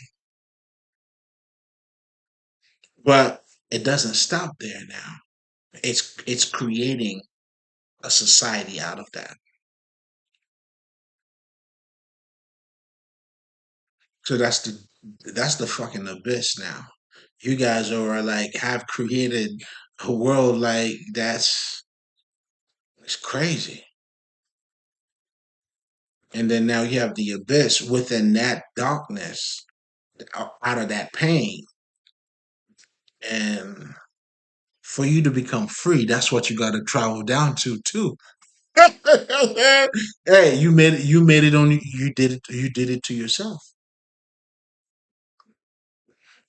but it doesn't stop there now. It's creating a society out of that. So that's the fucking abyss now. You guys are like have created a world like that's it's crazy. And then now you have the abyss within that darkness, out of that pain. And for you to become free, that's what you got to travel down to too. Hey, you made it on you did it to yourself.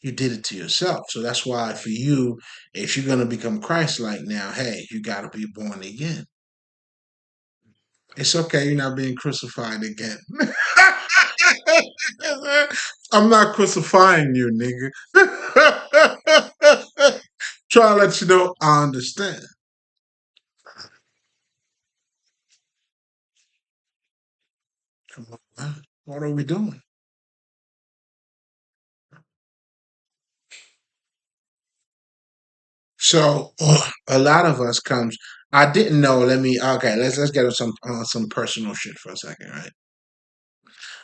You did it to yourself. So that's why for you, if you're gonna become Christ like now, hey, you gotta be born again. It's okay, you're not being crucified again. I'm not crucifying you, nigga. Try to let you know I understand. Come on, man. What are we doing? So a lot of us comes. I didn't know. Let me. Okay, let's get on some personal shit for a second, right?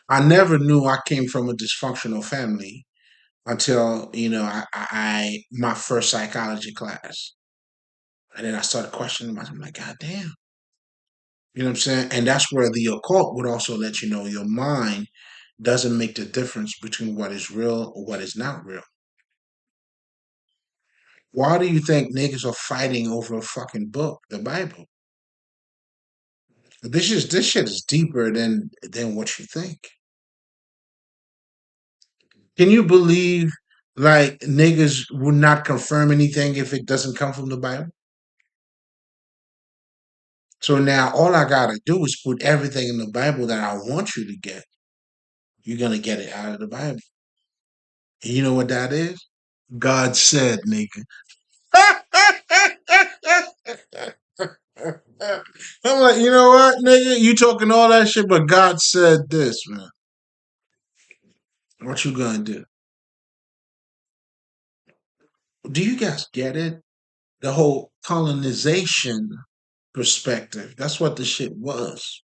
I never knew I came from a dysfunctional family until my first psychology class, and then I started questioning myself. I'm like, God damn, you know what I'm saying? And that's where the occult would also let you know your mind doesn't make the difference between what is real or what is not real. Why do you think niggas are fighting over a fucking book, the Bible? This shit is deeper than what you think. Can you believe like niggas would not confirm anything if it doesn't come from the Bible? So now all I gotta do is put everything in the Bible that I want you to get. You're gonna get it out of the Bible. And you know what that is? God said, nigga. I'm like, you know what, nigga? You talking all that shit, but God said this, man. What you gonna do? Do you guys get it? The whole colonization perspective. That's what the shit was.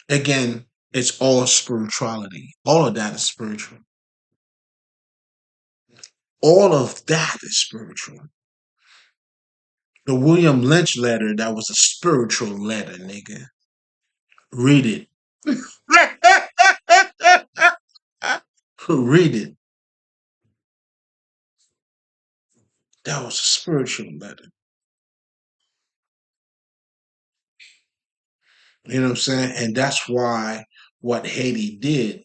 Again, it's all spirituality. All of that is spiritual. All of that is spiritual. The William Lynch letter, that was a spiritual letter, nigga. Read it. Read it. That was a spiritual letter. You know what I'm saying? And that's why what Haiti did.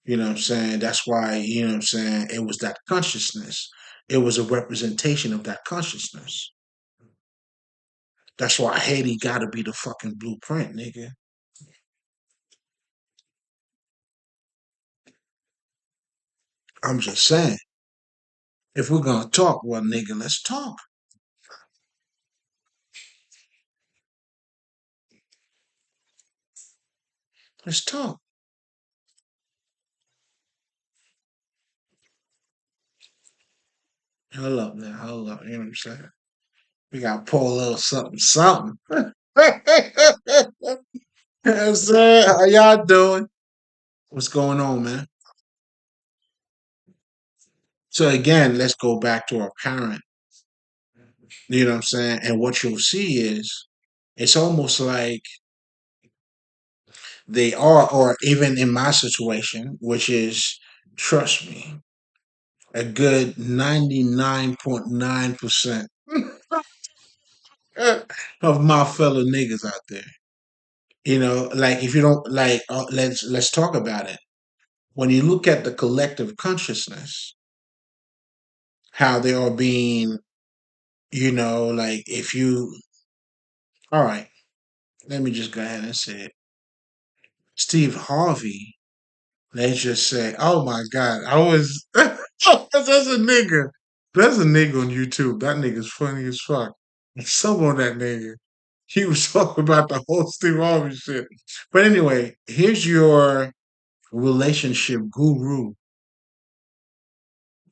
You know what I'm saying? That's why, you know what I'm saying, it was that consciousness. It was a representation of that consciousness. That's why Haiti gotta be the fucking blueprint, nigga. I'm just saying. If we're gonna talk, well, nigga, let's talk. Let's talk. Hold up now, hold up. You know what I'm saying? We gotta pull a little something, something. You know what I'm saying? How y'all doing? What's going on, man? So again, let's go back to our parent. You know what I'm saying? And what you'll see is it's almost like they are, or even in my situation, which is, trust me, a good 99.9% of my fellow niggas out there. You know, like if you don't like, let's talk about it. When you look at the collective consciousness, how they are being, like if you, all right, let me just go ahead and say it. Steve Harvey, let's just say, oh my God, I was, that's a nigga. That's a nigga on YouTube. That nigga's funny as fuck. Some on that nigga. He was talking about the whole Steve Harvey shit. But anyway, here's your relationship guru,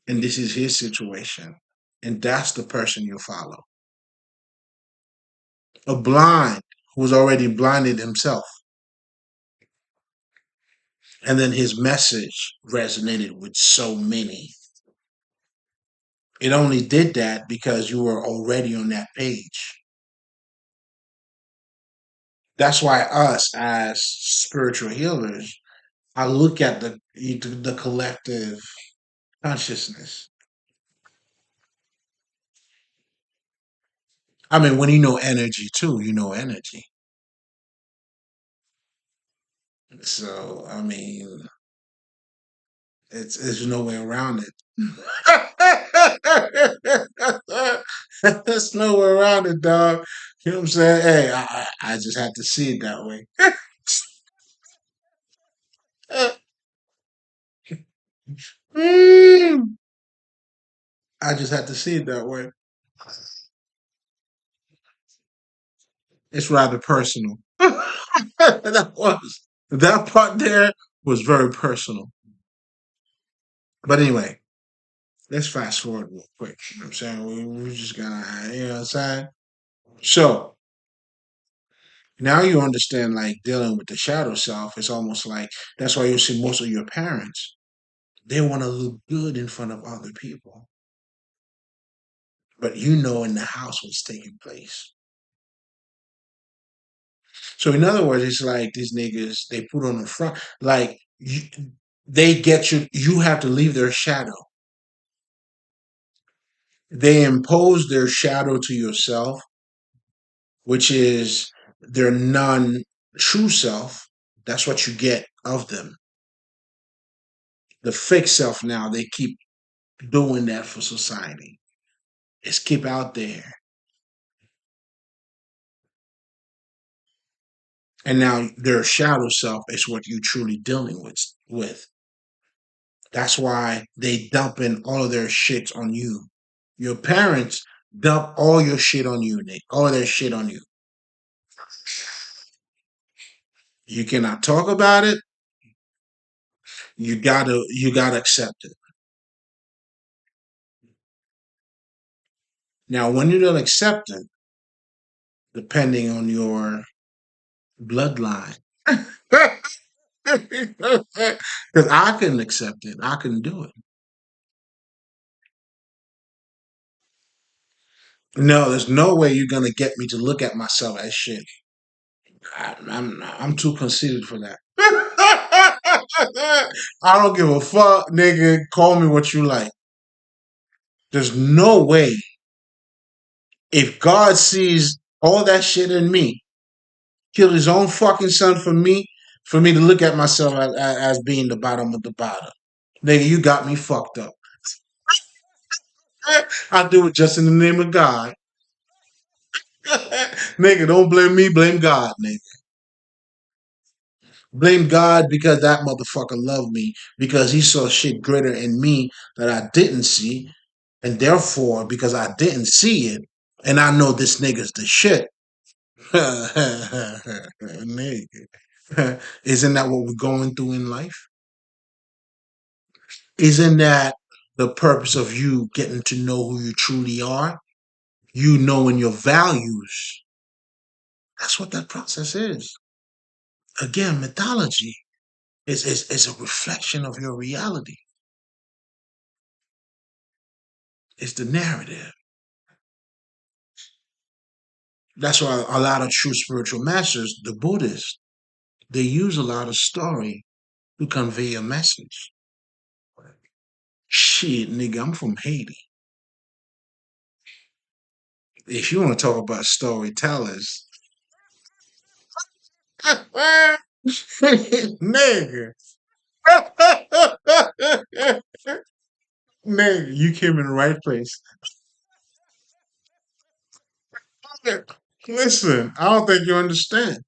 and this is his situation. And that's the person you follow. A blind who's already blinded himself. And then his message resonated with so many. It only did that because you were already on that page. That's why us as spiritual healers, I look at the collective consciousness. I mean, when you know energy too, you know energy. So I mean, there's no way around it. There's no way around it, dog. You know what I'm saying? Hey, I just have to see it that way. Mm, I just have to see it that way. It's rather personal. That part there was very personal. But anyway, let's fast forward real quick. You know what I'm saying? We just gotta, you know what I'm saying? So now you understand, like dealing with the shadow self. It's almost like that's why you see most of your parents. They want to look good in front of other people, but you know in the house what's taking place. So in other words, it's like these niggas they put on the front, like they get you. You have to leave their shadow. They impose their shadow to yourself, which is their non true self. That's what you get of them. The fake self now, they keep doing that for society. It's keep out there. And now their shadow self is what you truly dealing with. That's why they dumping all of their shit on you. Your parents dump all your shit on you, Nick. All their shit on you. You cannot talk about it. You gotta accept it. Now, when you don't accept it, depending on your bloodline, because I couldn't accept it, I couldn't do it. No, there's no way you're gonna get me to look at myself as shit. I'm too conceited for that. I don't give a fuck, nigga. Call me what you like. There's no way. If God sees all that shit in me, killed his own fucking son for me, For me to look at myself as being the bottom of the bottom. Nigga, you got me fucked up. I do it just in the name of God. Nigga, don't blame me, blame God, nigga. Blame God because that motherfucker loved me because he saw shit greater in me that I didn't see. And therefore, because I didn't see it, and I know this nigga's the shit. Nigga. Isn't that what we're going through in life? Isn't that the purpose of you getting to know who you truly are? You knowing your values. That's what that process is. Again, mythology is a reflection of your reality. It's the narrative. That's why a lot of true spiritual masters, the Buddhists, they use a lot of story to convey a message. Shit, nigga, I'm from Haiti. If you want to talk about storytellers, nigga, nigga, you came in the right place. Listen, I don't think you understand.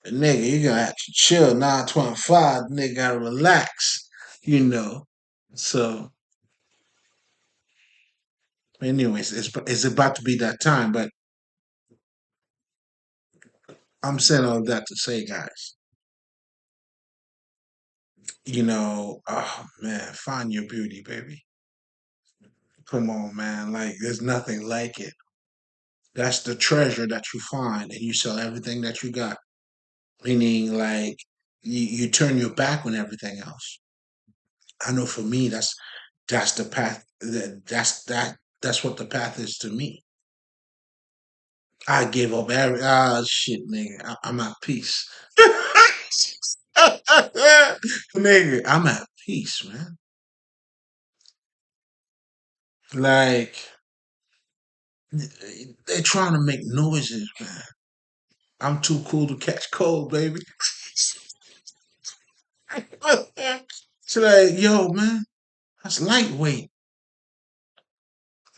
Nigga, you gotta have to chill. 925, nigga gotta relax, you know. So, anyways, it's about to be that time, but I'm saying all that to say, guys, oh man, find your beauty, baby. Come on, man. Like, there's nothing like it. That's the treasure that you find, and you sell everything that you got. Meaning, like, you turn your back on everything else. I know for me, that's the path. That's what the path is to me. I gave up every shit, nigga. I'm at peace. Nigga, I'm at peace, man. Like they're trying to make noises, man. I'm too cool to catch cold, baby. So like, yo, man, that's lightweight.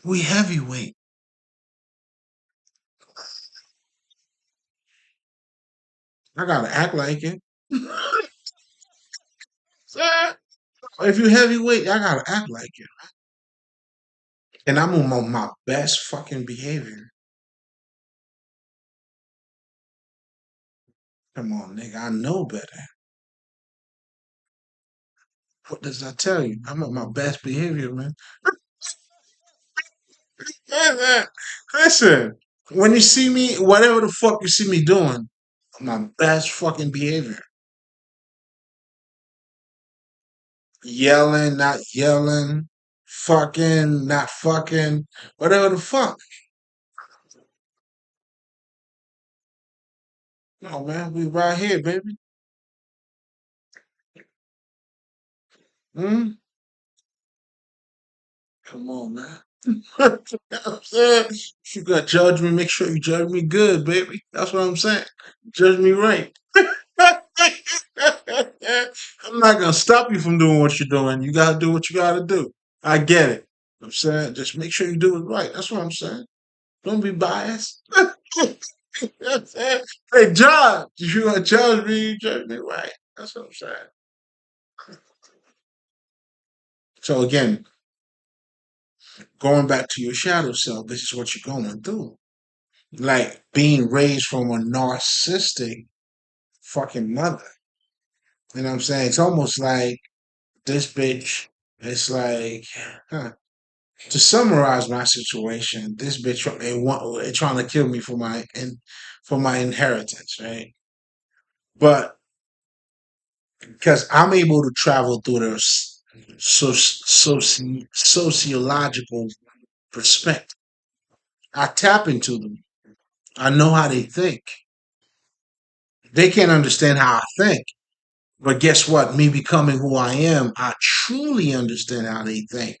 We heavyweight. I gotta act like it. If you heavyweight, I gotta act like it. And I'm on my best fucking behavior. Come on, nigga. I know better. What does that tell you? I'm at my best behavior, man. Listen, when you see me, whatever the fuck you see me doing, my best fucking behavior. Yelling, not yelling, fucking, not fucking, whatever the fuck. No, man, we right here, baby. Hmm? Come on, man. You know what I'm saying? If you got to judge me, make sure you judge me good, baby. That's what I'm saying. Judge me right. I'm not gonna stop you from doing what you're doing. You gotta do what you gotta do. I get it. I'm saying just make sure you do it right. That's what I'm saying. Don't be biased. You know what I'm saying? Hey, judge. If you gonna judge me, you judge me right. That's what I'm saying. So again, going back to your shadow self, this is what you're going through. Like being raised from a narcissistic fucking mother. You know what I'm saying? It's almost like this bitch. It's like, huh. To summarize my situation, this bitch trying to kill me for for my inheritance, right? But because I'm able to travel through their sociological perspective, I tap into them. I know how they think. They can't understand how I think. But guess what? Me becoming who I am, I truly understand how they think.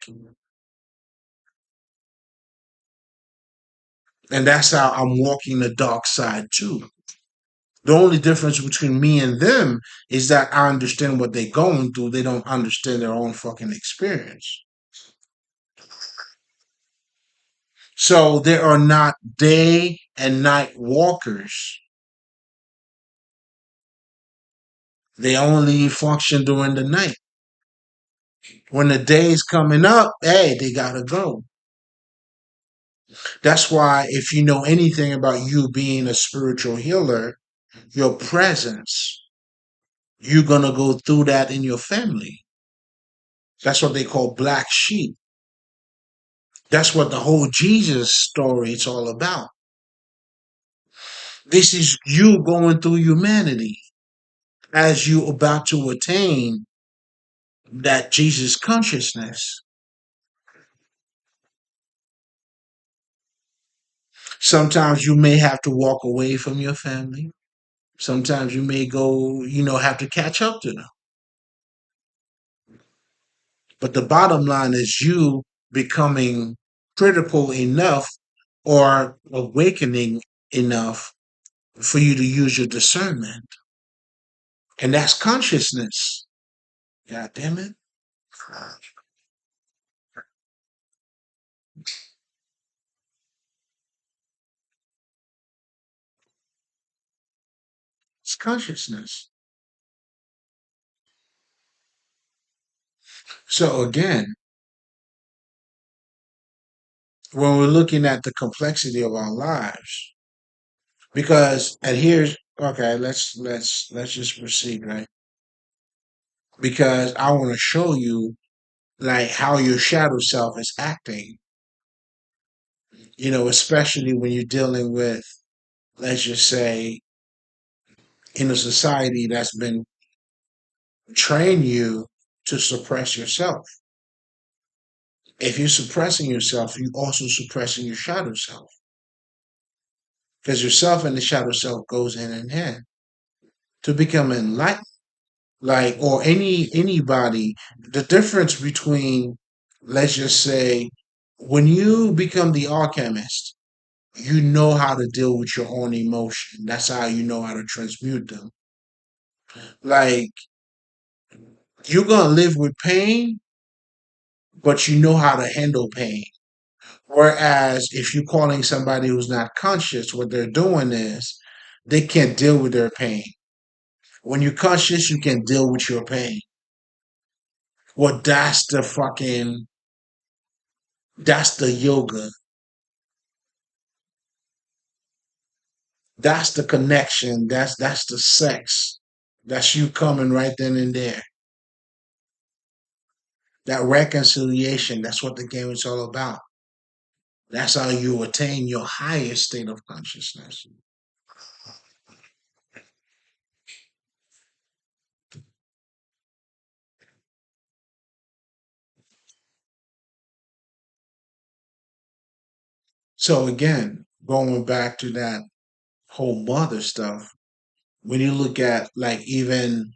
And that's how I'm walking the dark side too. The only difference between me and them is that I understand what they're going through. They don't understand their own fucking experience. So there are not day and night walkers. They only function during the night. When the day is coming up, hey, they gotta go. That's why if you know anything about you being a spiritual healer, your presence, you're gonna go through that in your family. That's what they call black sheep. That's what the whole Jesus story is all about. This is you going through humanity as you about to attain that Jesus consciousness. Sometimes you may have to walk away from your family. Sometimes you may go, have to catch up to them. But the bottom line is you becoming critical enough or awakening enough for you to use your discernment. And that's consciousness. God damn it. It's consciousness. So again, when we're looking at the complexity of our lives, because and here's okay, let's just proceed, right? Because I want to show you like how your shadow self is acting, especially when you're dealing with, let's just say, in a society that's been trained you to suppress yourself. If you're suppressing yourself, you're also suppressing your shadow self. Because yourself and the shadow self goes hand in hand. To become enlightened, like or anybody, the difference between, let's just say, when you become the alchemist, you know how to deal with your own emotion. That's how you know how to transmute them. Like you're gonna live with pain, but you know how to handle pain. Whereas if you're calling somebody who's not conscious, what they're doing is they can't deal with their pain. When you're conscious, you can deal with your pain. Well, that's the yoga. That's the connection. That's the sex. That's you coming right then and there. That reconciliation. That's what the game is all about. That's how you attain your highest state of consciousness. So again, going back to that whole mother stuff, when you look at like even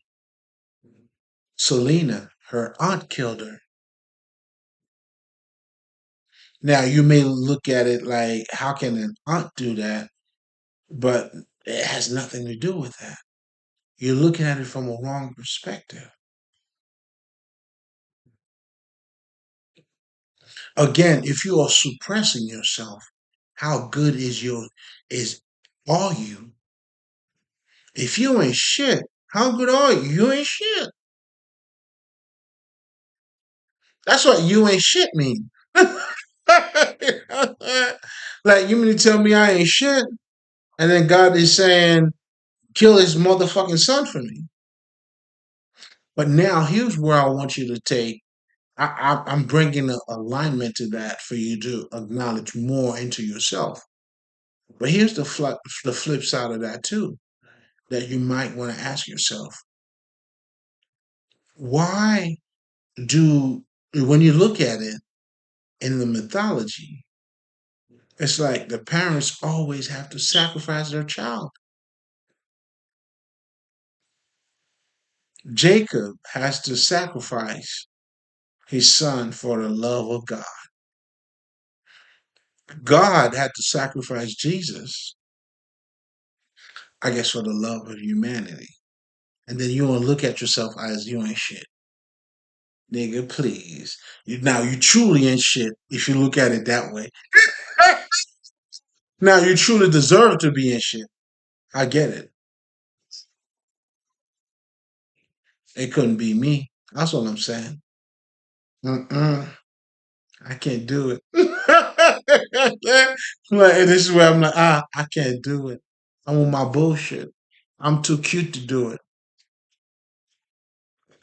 Selena, her aunt killed her. Now you may look at it like, how can an aunt do that? But it has nothing to do with that. You're looking at it from a wrong perspective. Again, if you are suppressing yourself, how good is are you? If you ain't shit, how good are you? You ain't shit. That's what you ain't shit mean. Like you mean to tell me I ain't shit? And then God is saying, kill his motherfucking son for me. But now here's where I want you to take. I'm bringing an alignment to that for you to acknowledge more into yourself. But here's the flip side of that too, that you might want to ask yourself: Why do when you look at it in the mythology, it's like the parents always have to sacrifice their child. Jacob has to sacrifice his son for the love of God. God had to sacrifice Jesus, I guess, for the love of humanity. And then you want to look at yourself as you ain't shit. Nigga, please. Now, you truly ain't shit if you look at it that way. Now, you truly deserve to be in shit. I get it. It couldn't be me. That's what I'm saying. Mm-mm. I can't do it. Like, and this is where I'm like, I can't do it. I'm on my bullshit. I'm too cute to do it.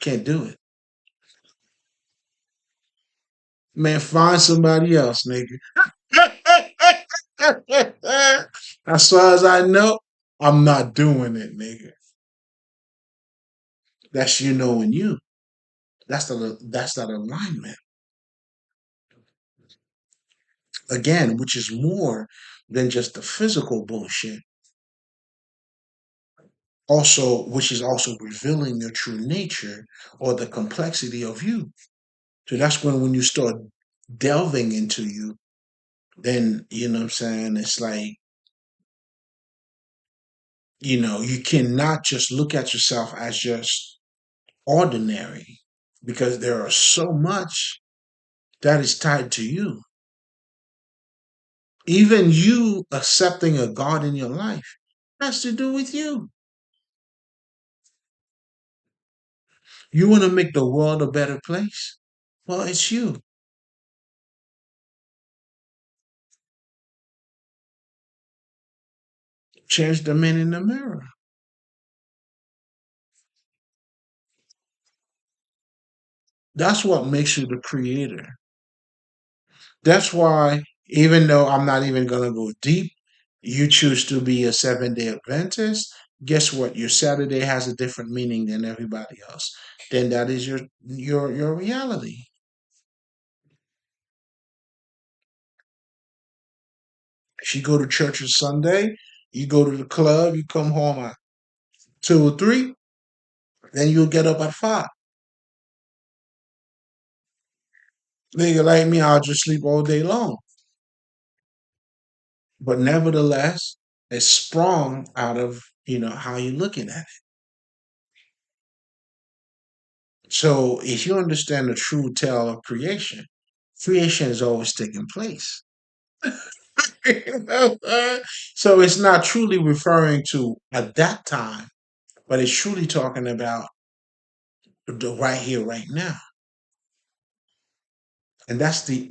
Can't do it. Man, find somebody else, nigga. As far as I know, I'm not doing it, nigga. That's you knowing you. That's that alignment. Again, which is more than just the physical bullshit. Also, which is also revealing your true nature or the complexity of you. So that's when you start delving into you, then you know what I'm saying, it's like, you cannot just look at yourself as just ordinary because there are so much that is tied to you. Even you accepting a God in your life has to do with you. You want to make the world a better place? Well, it's you. Change the man in the mirror. That's what makes you the creator. That's why, even though I'm not even going to go deep, you choose to be a 7 day Adventist. Guess what? Your Saturday has a different meaning than everybody else. Then that is your reality. If you go to church on Sunday, you go to the club, you come home at 2 or 3, then you'll get up at 5. Nigga like me, I'll just sleep all day long. But nevertheless, it's sprung out of how you're looking at it. So if you understand the true tale of creation, creation is always taking place. So it's not truly referring to at that time, but it's truly talking about the right here, right now. And that's the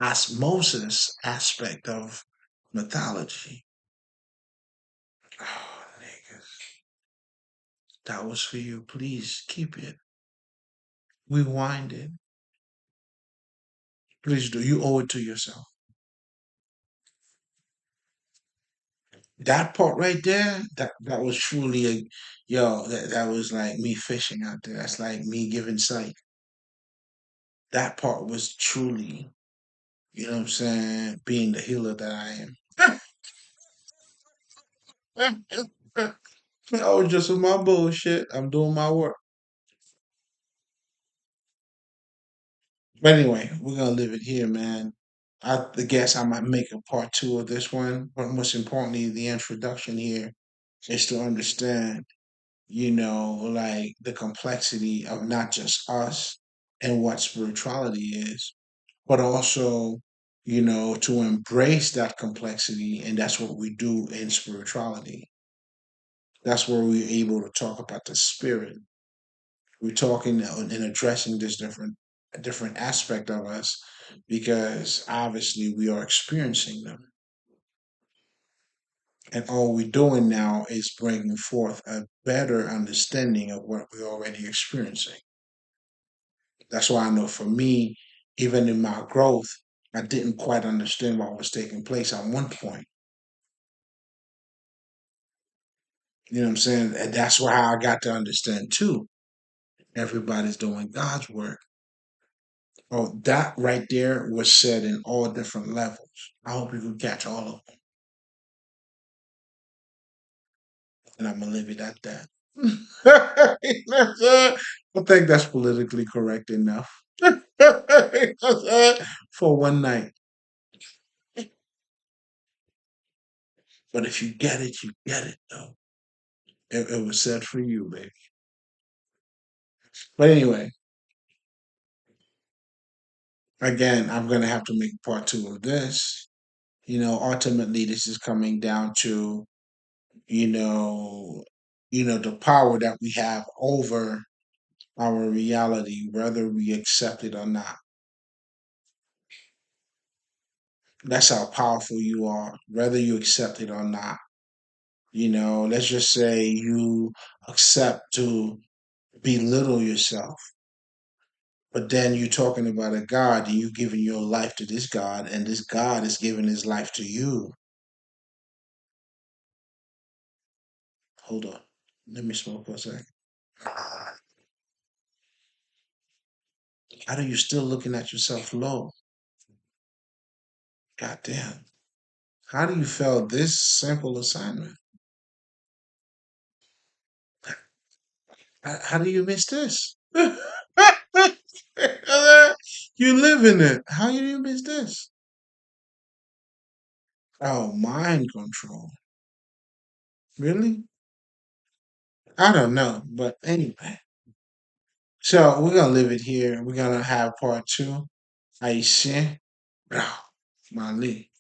osmosis aspect of mythology. Oh, niggas, that was for you. Please keep it. Rewind it. Please do. You owe it to yourself. That part right there, that was truly that was like me fishing out there. That's like me giving sight. That part was truly, what I'm saying, being the healer that I am. I was just with my bullshit. I'm doing my work. But anyway, we're gonna leave it here, man. I guess I might make a part two of this one, but most importantly, the introduction here is to understand, like the complexity of not just us and what spirituality is, but also, to embrace that complexity. And that's what we do in spirituality. That's where we're able to talk about the spirit. We're talking and addressing this different aspect of us because obviously we are experiencing them. And all we're doing now is bringing forth a better understanding of what we're already experiencing. That's why I know for me, even in my growth, I didn't quite understand what was taking place at one point. You know what I'm saying? And that's where how I got to understand too. Everybody's doing God's work. Oh, that right there was said in all different levels. I hope you can catch all of them. And I'm gonna leave it at that. I think that's politically correct enough for one night. But if you get it, you get it, though. It was said for you, baby. But anyway, again, I'm gonna have to make part two of this. Ultimately, this is coming down to you know, the power that we have over our reality, whether we accept it or not. That's how powerful you are, whether you accept it or not. Let's just say you accept to belittle yourself, but then you're talking about a God and you giving your life to this God, and this God is giving his life to you. Hold on. Let me smoke for a second. How are you still looking at yourself low? God damn. How do you fail this simple assignment? How do you miss this? You live in it. How do you miss this? Oh, mind control. Really? I don't know. But anyway. So we're gonna leave it here. We're gonna have part two. Aisha. Mali.